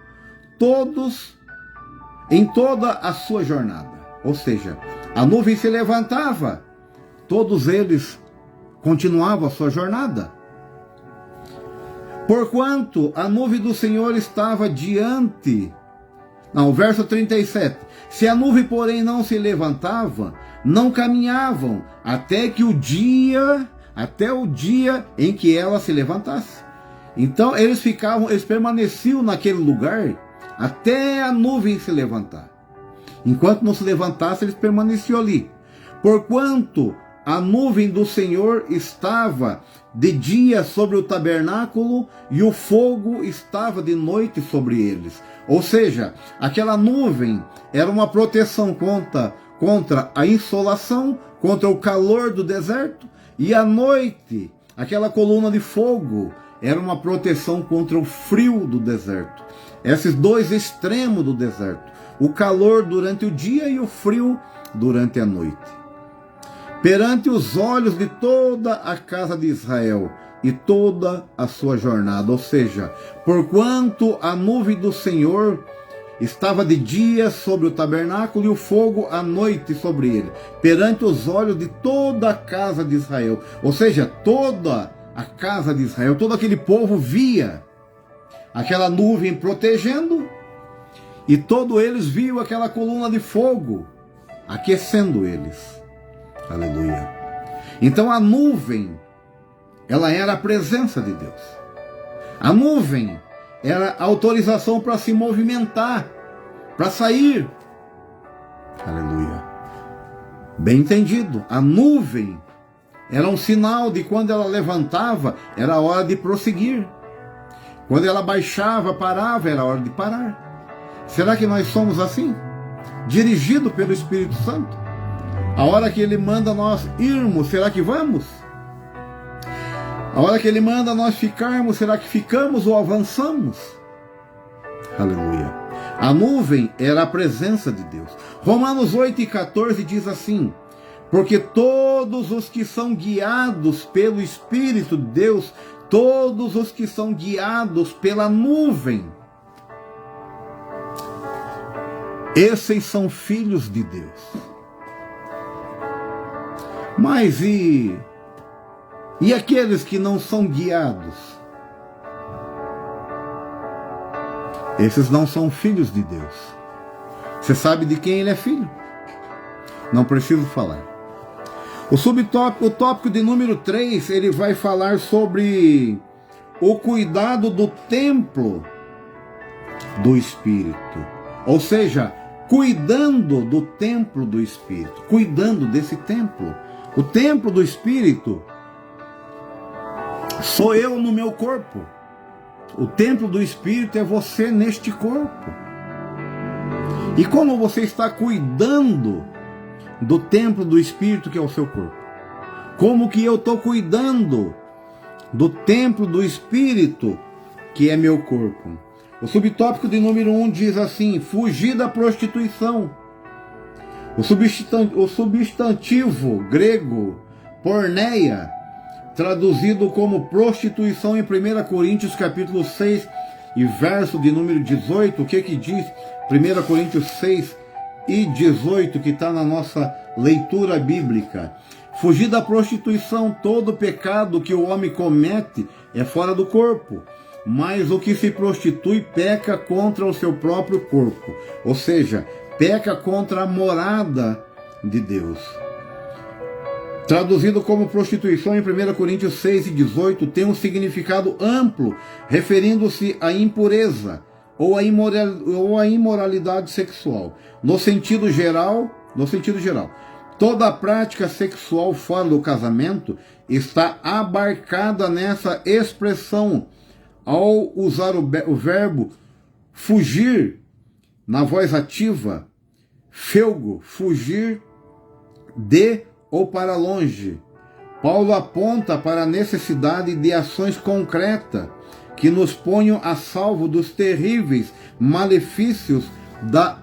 todos em toda a sua jornada. Ou seja, a nuvem se levantava, todos eles continuavam a sua jornada. Porquanto a nuvem do Senhor estava diante. Não, verso 37. Se a nuvem, porém, não se levantava, não caminhavam até o dia em que ela se levantasse. Então eles permaneciam naquele lugar até a nuvem se levantar. Enquanto não se levantasse, eles permaneciam ali. Porquanto a nuvem do Senhor estava de dia sobre o tabernáculo e o fogo estava de noite sobre eles. Ou seja, aquela nuvem era uma proteção contra a insolação, contra o calor do deserto, e à noite, aquela coluna de fogo era uma proteção contra o frio do deserto. Esses dois extremos do deserto, o calor durante o dia e o frio durante a noite. Perante os olhos de toda a casa de Israel e toda a sua jornada. Ou seja, porquanto a nuvem do Senhor estava de dia sobre o tabernáculo e o fogo à noite sobre ele, perante os olhos de toda a casa de Israel. Ou seja, toda a casa de Israel, todo aquele povo via aquela nuvem protegendo, e todos eles viam aquela coluna de fogo aquecendo eles. Aleluia. Então a nuvem, ela era a presença de Deus. A nuvem era a autorização para se movimentar, para sair. Aleluia. Bem entendido. A nuvem era um sinal de quando ela levantava, era hora de prosseguir. Quando ela baixava, parava, era hora de parar. Será que nós somos assim? Dirigido pelo Espírito Santo? A hora que Ele manda nós irmos, será que vamos? A hora que Ele manda nós ficarmos, será que ficamos ou avançamos? Aleluia. A nuvem era a presença de Deus. Romanos 8:14 diz assim: porque todos os que são guiados pelo Espírito de Deus, todos os que são guiados pela nuvem, esses são filhos de Deus. Mas e aqueles que não são guiados? Esses não são filhos de Deus. Você sabe de quem ele é filho? Não preciso falar. O tópico de número 3, ele vai falar sobre o cuidado do templo do Espírito. Ou seja, cuidando do templo do Espírito, cuidando desse templo. O templo do Espírito sou eu no meu corpo. O templo do Espírito é você neste corpo. E como você está cuidando do templo do Espírito que é o seu corpo? Como que eu estou cuidando do templo do Espírito que é meu corpo? O subtópico de número 1 diz assim: fugir da prostituição. O substantivo grego porneia, traduzido como prostituição em 1 Coríntios capítulo 6 e verso de número 18, o que diz 1 Coríntios 6 e 18, que está na nossa leitura bíblica? Fugir da prostituição. Todo pecado que o homem comete é fora do corpo, mas o que se prostitui peca contra o seu próprio corpo, ou seja, peca contra a morada de Deus. Traduzido como prostituição em 1 Coríntios 6 e 18, tem um significado amplo, referindo-se à impureza ou à imoralidade sexual. No sentido geral, toda a prática sexual fora do casamento está abarcada nessa expressão, ao usar o verbo fugir na voz ativa, felgo, fugir de ou para longe. Paulo aponta para a necessidade de ações concretas que nos ponham a salvo dos terríveis malefícios das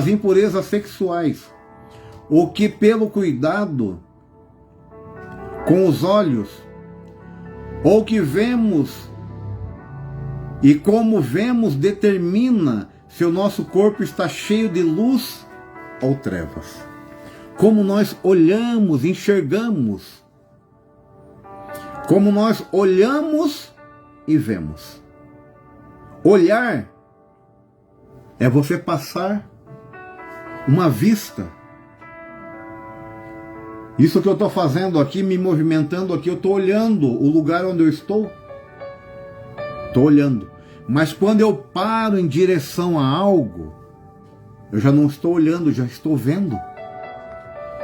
impurezas sexuais, o que pelo cuidado com os olhos, ou que vemos e como vemos, determina se o nosso corpo está cheio de luz ou trevas. Como nós olhamos, enxergamos, como nós olhamos e vemos. Olhar é você passar uma vista. Isso que eu estou fazendo aqui, me movimentando aqui, eu estou olhando o lugar onde eu estou. Estou olhando. Mas quando eu paro em direção a algo, eu já não estou olhando, já estou vendo.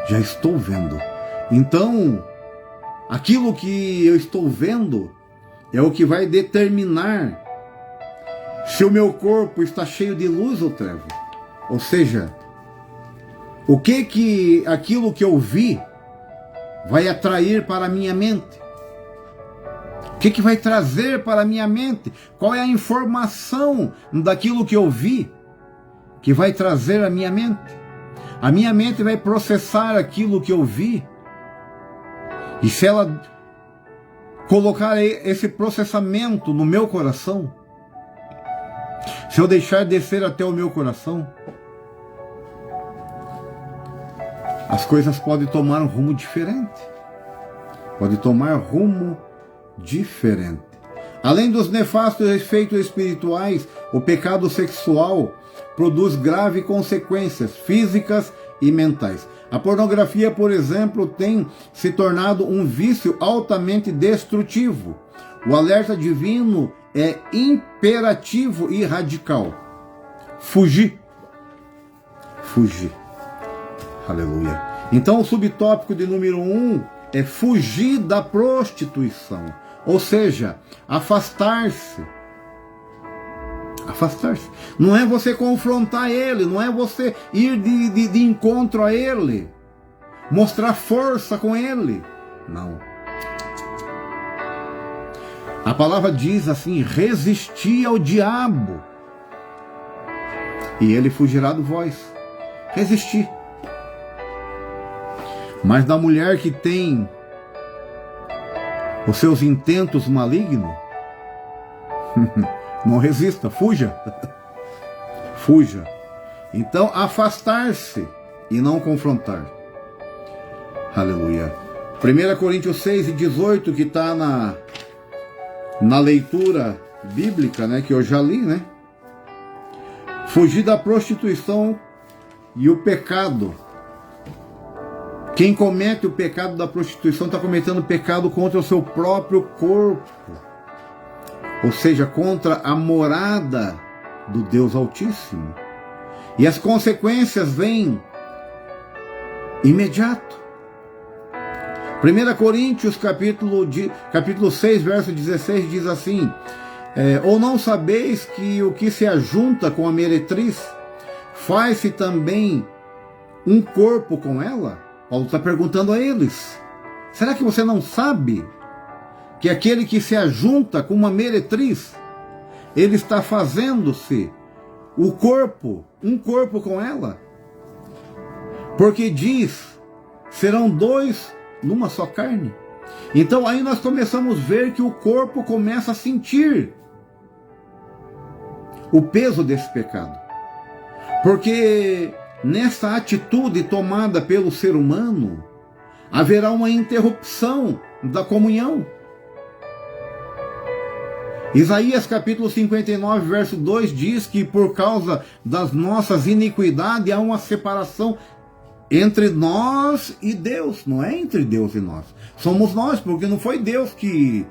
Já estou vendo. Então, aquilo que eu estou vendo é o que vai determinar se o meu corpo está cheio de luz ou treva. Ou seja, aquilo que eu vi vai atrair para a minha mente? O que vai trazer para a minha mente? Qual é a informação daquilo que eu vi que vai trazer à minha mente? A minha mente vai processar aquilo que eu vi. E se ela colocar esse processamento no meu coração, se eu deixar descer até o meu coração, as coisas podem tomar um rumo diferente. Pode tomar rumo diferente. Além dos nefastos efeitos espirituais, o pecado sexual produz graves consequências físicas e mentais. A pornografia, por exemplo, tem se tornado um vício altamente destrutivo. O alerta divino é imperativo e radical. Fugir. Fugir. Aleluia. Então o subtópico de número 1 é fugir da prostituição. Ou seja, afastar-se. Afastar-se. Não é você confrontar ele, não é você ir de encontro a ele, mostrar força com ele. Não. A palavra diz assim: resistir ao diabo e ele fugirá de vós. Resistir. Mas da mulher que tem os seus intentos malignos, não resista, fuja. Fuja. Então, afastar-se e não confrontar. Aleluia. 1 Coríntios 6:18, que está na leitura bíblica, né, que eu já li, né? Fugir da prostituição e o pecado. Quem comete o pecado da prostituição está cometendo pecado contra o seu próprio corpo. Ou seja, contra a morada do Deus Altíssimo. E as consequências vêm imediato. 1 Coríntios capítulo 6, verso 16 diz assim: ou não sabeis que o que se ajunta com a meretriz faz-se também um corpo com ela? Paulo está perguntando a eles: será que você não sabe que aquele que se ajunta com uma meretriz, ele está fazendo-se um corpo com ela? Porque diz, serão dois numa só carne. Então aí nós começamos a ver que o corpo começa a sentir o peso desse pecado. Porque nessa atitude tomada pelo ser humano, haverá uma interrupção da comunhão. Isaías capítulo 59, verso 2 diz que por causa das nossas iniquidades há uma separação entre nós e Deus. Não é entre Deus e nós. Somos nós, porque não foi Deus que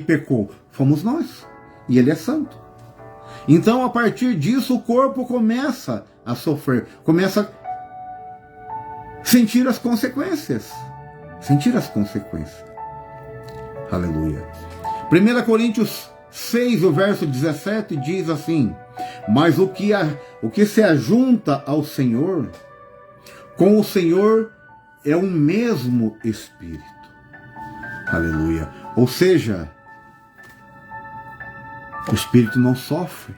pecou. Fomos nós. E Ele é santo. Então, a partir disso, o corpo começa a sofrer. Começa a sentir as consequências. Sentir as consequências. Aleluia. 1 Coríntios 6, o verso 17 diz assim: mas o que se ajunta ao Senhor, com o Senhor é o mesmo Espírito. Aleluia. Ou seja, O espírito não sofre.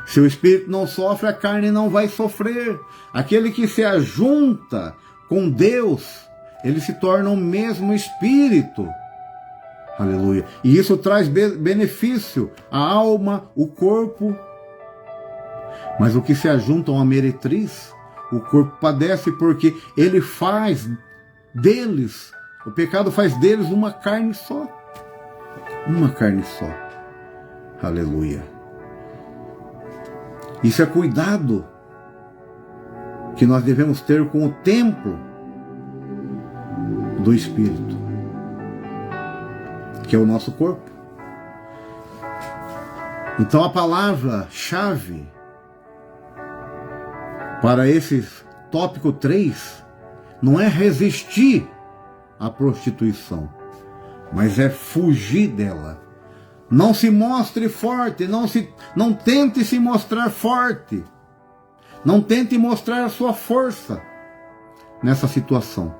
Se o espírito não sofre, a carne não vai sofrer. Aquele que se ajunta com Deus, ele se torna o mesmo espírito. Aleluia. E isso traz benefício à alma, o corpo. Mas o que se ajunta a uma meretriz, o corpo padece, porque ele faz deles, o pecado faz deles uma carne só. Uma carne só. Aleluia. Isso é cuidado que nós devemos ter com o templo do Espírito, que é o nosso corpo. Então a palavra-chave para esse tópico 3 não é resistir à prostituição, mas é fugir dela. Não se mostre forte, não tente se mostrar forte. Não tente mostrar a sua força nessa situação.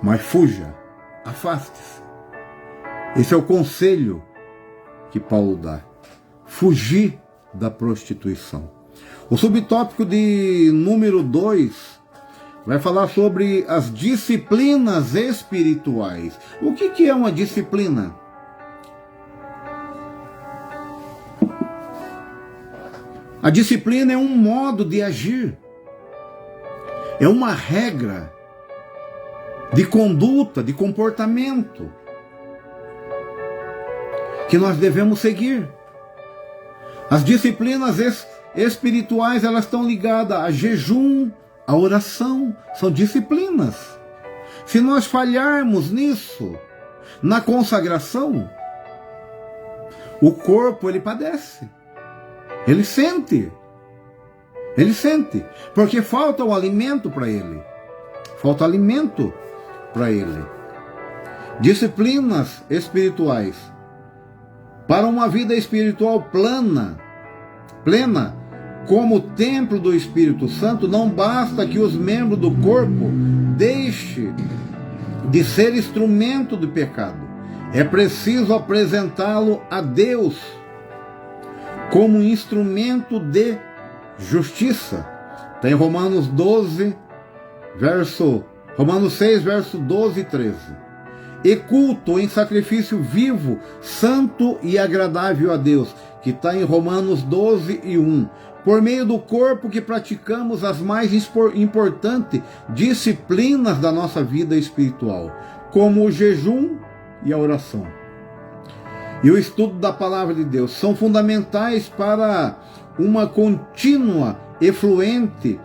Mas fuja, afaste-se. Esse é o conselho que Paulo dá. Fugir da prostituição. O subtópico de número 2 vai falar sobre as disciplinas espirituais. O que é uma disciplina? A disciplina é um modo de agir, é uma regra de conduta, de comportamento que nós devemos seguir. As disciplinas espirituais, elas estão ligadas a jejum, a oração, são disciplinas. Se nós falharmos nisso, na consagração, o corpo ele padece. Ele sente, porque falta o alimento para ele, falta alimento para ele. Disciplinas espirituais, para uma vida espiritual plena, como o templo do Espírito Santo, não basta que os membros do corpo deixem de ser instrumento do pecado, é preciso apresentá-lo a Deus como instrumento de justiça. Tem Romanos 6, verso 12 e 13. E culto em sacrifício vivo, santo e agradável a Deus, que está em Romanos 12 e 1. Por meio do corpo que praticamos as mais importantes disciplinas da nossa vida espiritual, como o jejum e a oração. E o estudo da palavra de Deus são fundamentais para uma contínua e fluente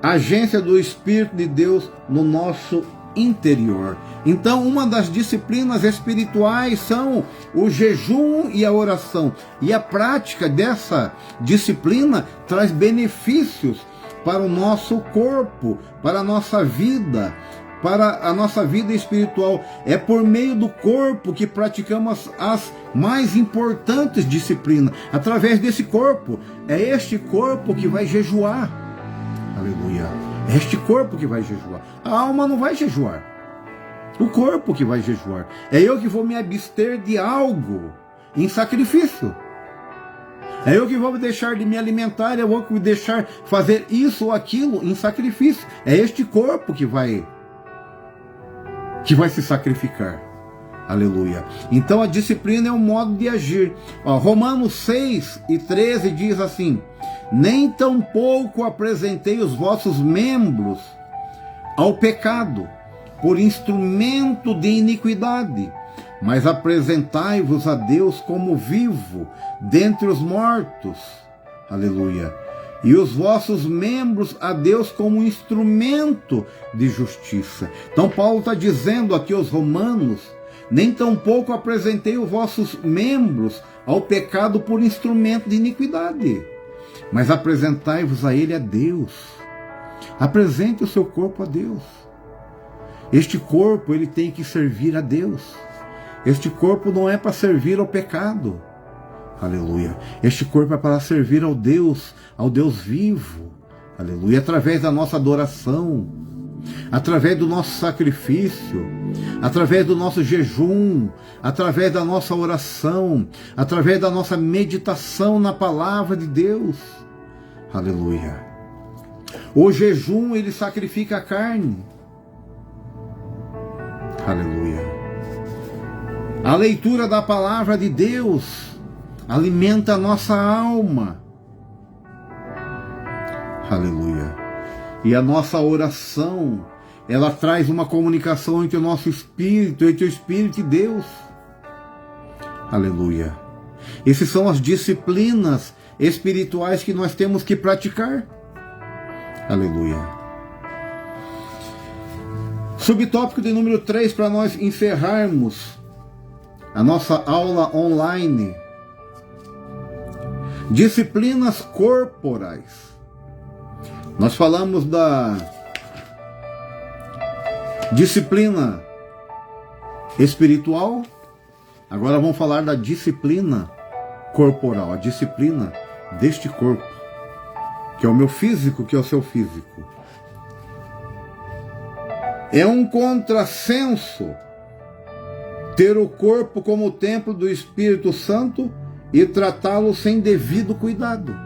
agência do Espírito de Deus no nosso interior. Então, uma das disciplinas espirituais são o jejum e a oração. E a prática dessa disciplina traz benefícios para o nosso corpo, para a nossa vida, para a nossa vida espiritual. É por meio do corpo que praticamos as mais importantes disciplinas. Através desse corpo, é este corpo que vai jejuar. Aleluia. É este corpo que vai jejuar. A alma não vai jejuar. O corpo que vai jejuar. É eu que vou me abster de algo em sacrifício. É eu que vou deixar de me alimentar, eu vou deixar fazer isso ou aquilo em sacrifício. É este corpo que vai se sacrificar. Aleluia. Então a disciplina é um modo de agir. Romanos 6 e 13 diz assim: nem tampouco apresentei os vossos membros ao pecado por instrumento de iniquidade, mas apresentai-vos a Deus como vivo dentre os mortos. Aleluia. E os vossos membros a Deus como instrumento de justiça. Então Paulo está dizendo aqui aos romanos: nem tampouco apresentei os vossos membros ao pecado por instrumento de iniquidade, mas apresentai-vos a ele, a Deus. Apresente o seu corpo a Deus. Este corpo, ele tem que servir a Deus. Este corpo não é para servir ao pecado. Aleluia. Este corpo é para servir ao Deus vivo. Aleluia. Através da nossa adoração. através do nosso sacrifício, através do nosso jejum, através da nossa oração, através da nossa meditação na palavra de Deus. Aleluia. O jejum, ele sacrifica a carne. Aleluia. A leitura da palavra de Deus alimenta a nossa alma. Aleluia. E a nossa oração, ela traz uma comunicação entre o nosso espírito, entre o Espírito e Deus. Aleluia. Essas são as disciplinas espirituais que nós temos que praticar. Aleluia. Subtópico de número 3, para nós encerrarmos a nossa aula online. Disciplinas corporais. Nós falamos da disciplina espiritual, agora vamos falar da disciplina corporal, a disciplina deste corpo, que é o meu físico, que é o seu físico. É um contrassenso ter o corpo como o templo do Espírito Santo e tratá-lo sem devido cuidado.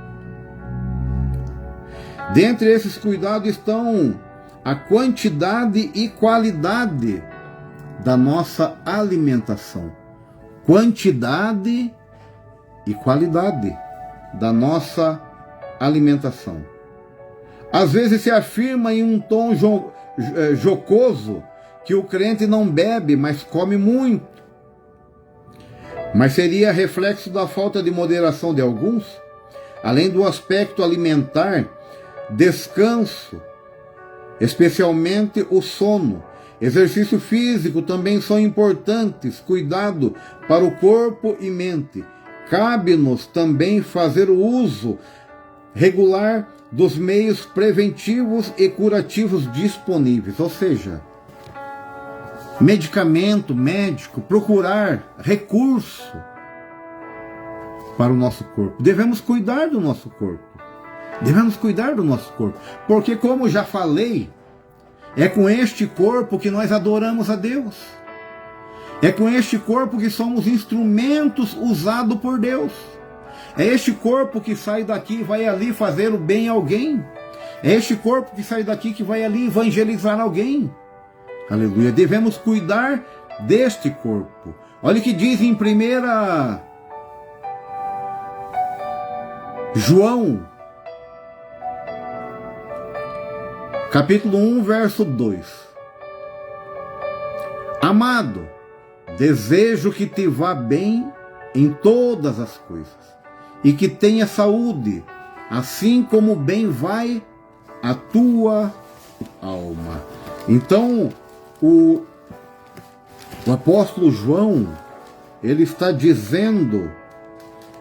Dentre esses cuidados estão a quantidade e qualidade da nossa alimentação. Quantidade e qualidade da nossa alimentação. Às vezes se afirma em um tom jocoso que o crente não bebe, mas come muito. Mas seria reflexo da falta de moderação de alguns? Além do aspecto alimentar, descanso, especialmente o sono, exercício físico também são importantes, cuidado para o corpo e mente. Cabe-nos também fazer o uso regular dos meios preventivos e curativos disponíveis, ou seja, medicamento, médico, procurar recurso para o nosso corpo. Devemos cuidar do nosso corpo. Devemos cuidar do nosso corpo, porque, como já falei, é com este corpo que nós adoramos a Deus. É com este corpo que somos instrumentos usados por Deus. É este corpo que sai daqui e vai ali fazer o bem a alguém. É este corpo que sai daqui que vai ali evangelizar alguém. Aleluia. Devemos cuidar deste corpo. Olha o que diz em 1 João, capítulo 1, verso 2. Amado, desejo que te vá bem em todas as coisas e que tenha saúde, assim como bem vai a tua alma. Então, o apóstolo João, ele está dizendo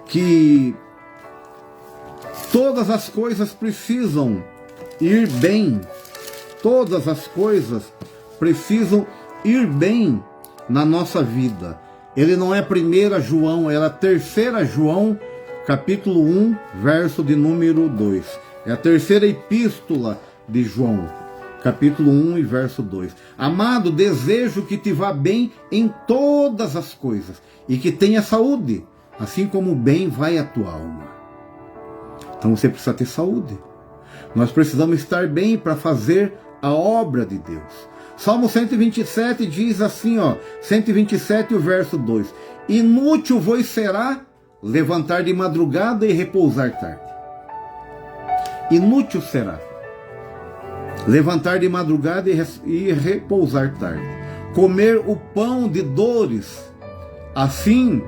que todas as coisas precisam ir bem. Todas as coisas precisam ir bem na nossa vida. Ele não é 1 João, ela é 3 João, capítulo 1, verso de número 2. É a terceira epístola de João, capítulo 1 e verso 2. Amado, desejo que te vá bem em todas as coisas e que tenha saúde, assim como bem vai a tua alma. Então você precisa ter saúde. Nós precisamos estar bem para fazer a obra de Deus. Salmo 127 diz assim, 127, o verso 2. Inútil vos será levantar de madrugada e repousar tarde. Inútil será levantar de madrugada e repousar tarde. Comer o pão de dores, assim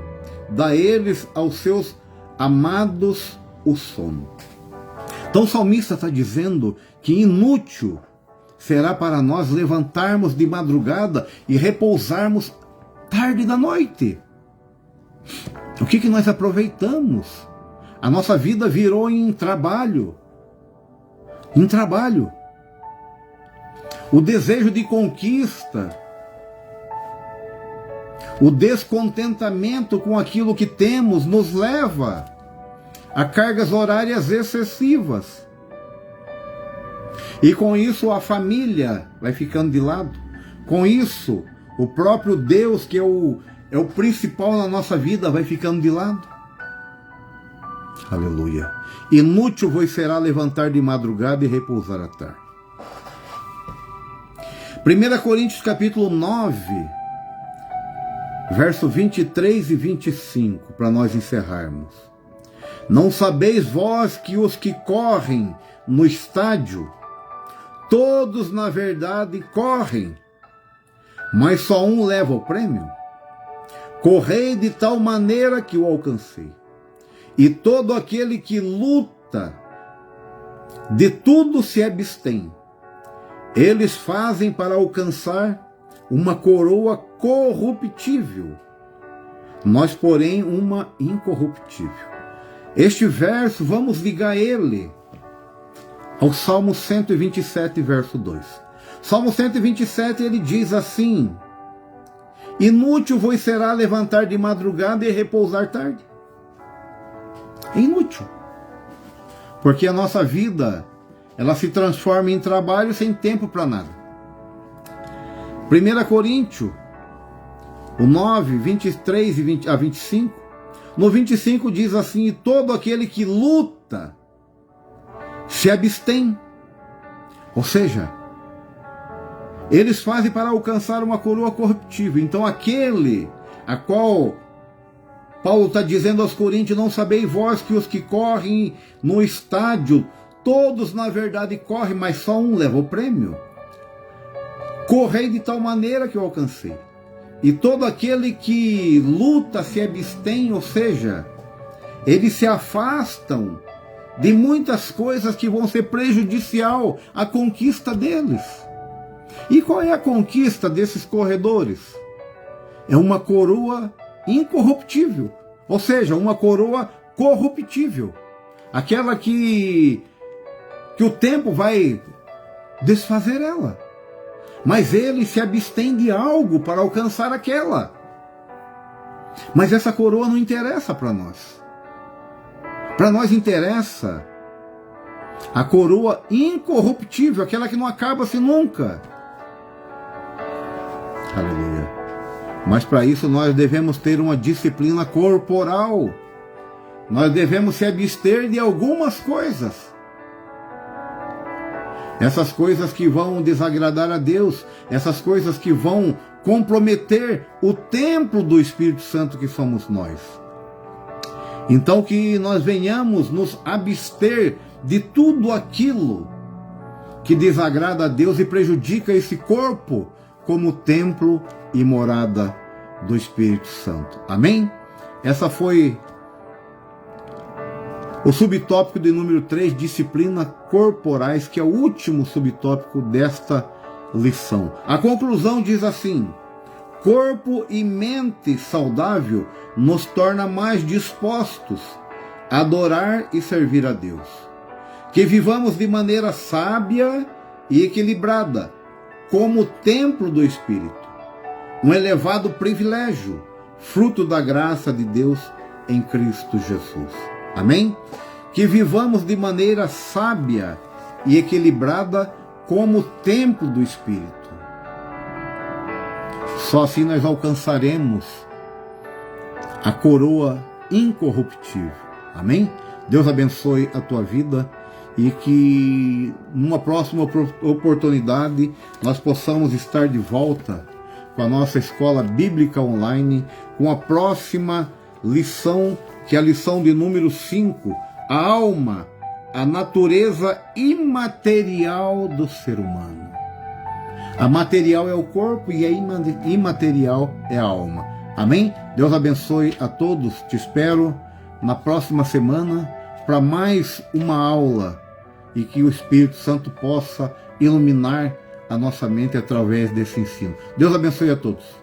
dá eles aos seus amados o sono. Então o salmista está dizendo que inútil será para nós levantarmos de madrugada e repousarmos tarde da noite. O que nós aproveitamos? A nossa vida virou em trabalho. Em trabalho. O desejo de conquista, o descontentamento com aquilo que temos nos leva a cargas horárias excessivas. E com isso a família vai ficando de lado. Com isso, o próprio Deus, que é o principal na nossa vida, vai ficando de lado. Aleluia. Inútil vos será levantar de madrugada e repousar à tarde. 1 Coríntios capítulo 9, verso 23 e 25, para nós encerrarmos. Não sabeis vós que os que correm no estádio, todos na verdade correm, mas só um leva o prêmio? Correi de tal maneira que o alcancei. E todo aquele que luta, de tudo se abstém. Eles fazem para alcançar uma coroa corruptível, nós, porém, uma incorruptível. Este verso, vamos ligar ele ao Salmo 127, verso 2. Salmo 127, ele diz assim: inútil vos será levantar de madrugada e repousar tarde. É inútil. Porque a nossa vida, ela se transforma em trabalho sem tempo para nada. 1 Coríntios, o 9, 23 a 25. No 25 diz assim: e todo aquele que luta se abstém. Ou seja, eles fazem para alcançar uma coroa corruptível. Então aquele a qual Paulo está dizendo aos coríntios: não sabeis vós que os que correm no estádio, todos na verdade correm, mas só um leva o prêmio? Correi de tal maneira que eu alcancei. E todo aquele que luta se abstém, ou seja, eles se afastam de muitas coisas que vão ser prejudicial à conquista deles. E qual é a conquista desses corredores? É uma coroa incorruptível, ou seja, uma coroa corruptível, aquela que o tempo vai desfazer ela, mas ele se abstém de algo para alcançar aquela. Mas essa coroa não interessa para nós. Para nós interessa a coroa incorruptível, aquela que não acaba-se nunca. Aleluia. Mas para isso nós devemos ter uma disciplina corporal. Nós devemos se abster de algumas coisas. Essas coisas que vão desagradar a Deus, essas coisas que vão comprometer o templo do Espírito Santo que somos nós. Então que nós venhamos nos abster de tudo aquilo que desagrada a Deus e prejudica esse corpo como templo e morada do Espírito Santo. Amém? Essa foi o subtópico de número 3, disciplina corporais, que é o último subtópico desta lição. A conclusão diz assim: corpo e mente saudável nos torna mais dispostos a adorar e servir a Deus. Que vivamos de maneira sábia e equilibrada, como templo do Espírito. Um elevado privilégio, fruto da graça de Deus em Cristo Jesus. Amém? Que vivamos de maneira sábia e equilibrada como templo do Espírito. Só assim nós alcançaremos a coroa incorruptível. Amém? Deus abençoe a tua vida e que numa próxima oportunidade nós possamos estar de volta com a nossa escola bíblica online, com a próxima lição, que é a lição de número 5, a alma, a natureza imaterial do ser humano. A material é o corpo e a imaterial é a alma. Amém? Deus abençoe a todos. Te espero na próxima semana para mais uma aula e que o Espírito Santo possa iluminar a nossa mente através desse ensino. Deus abençoe a todos.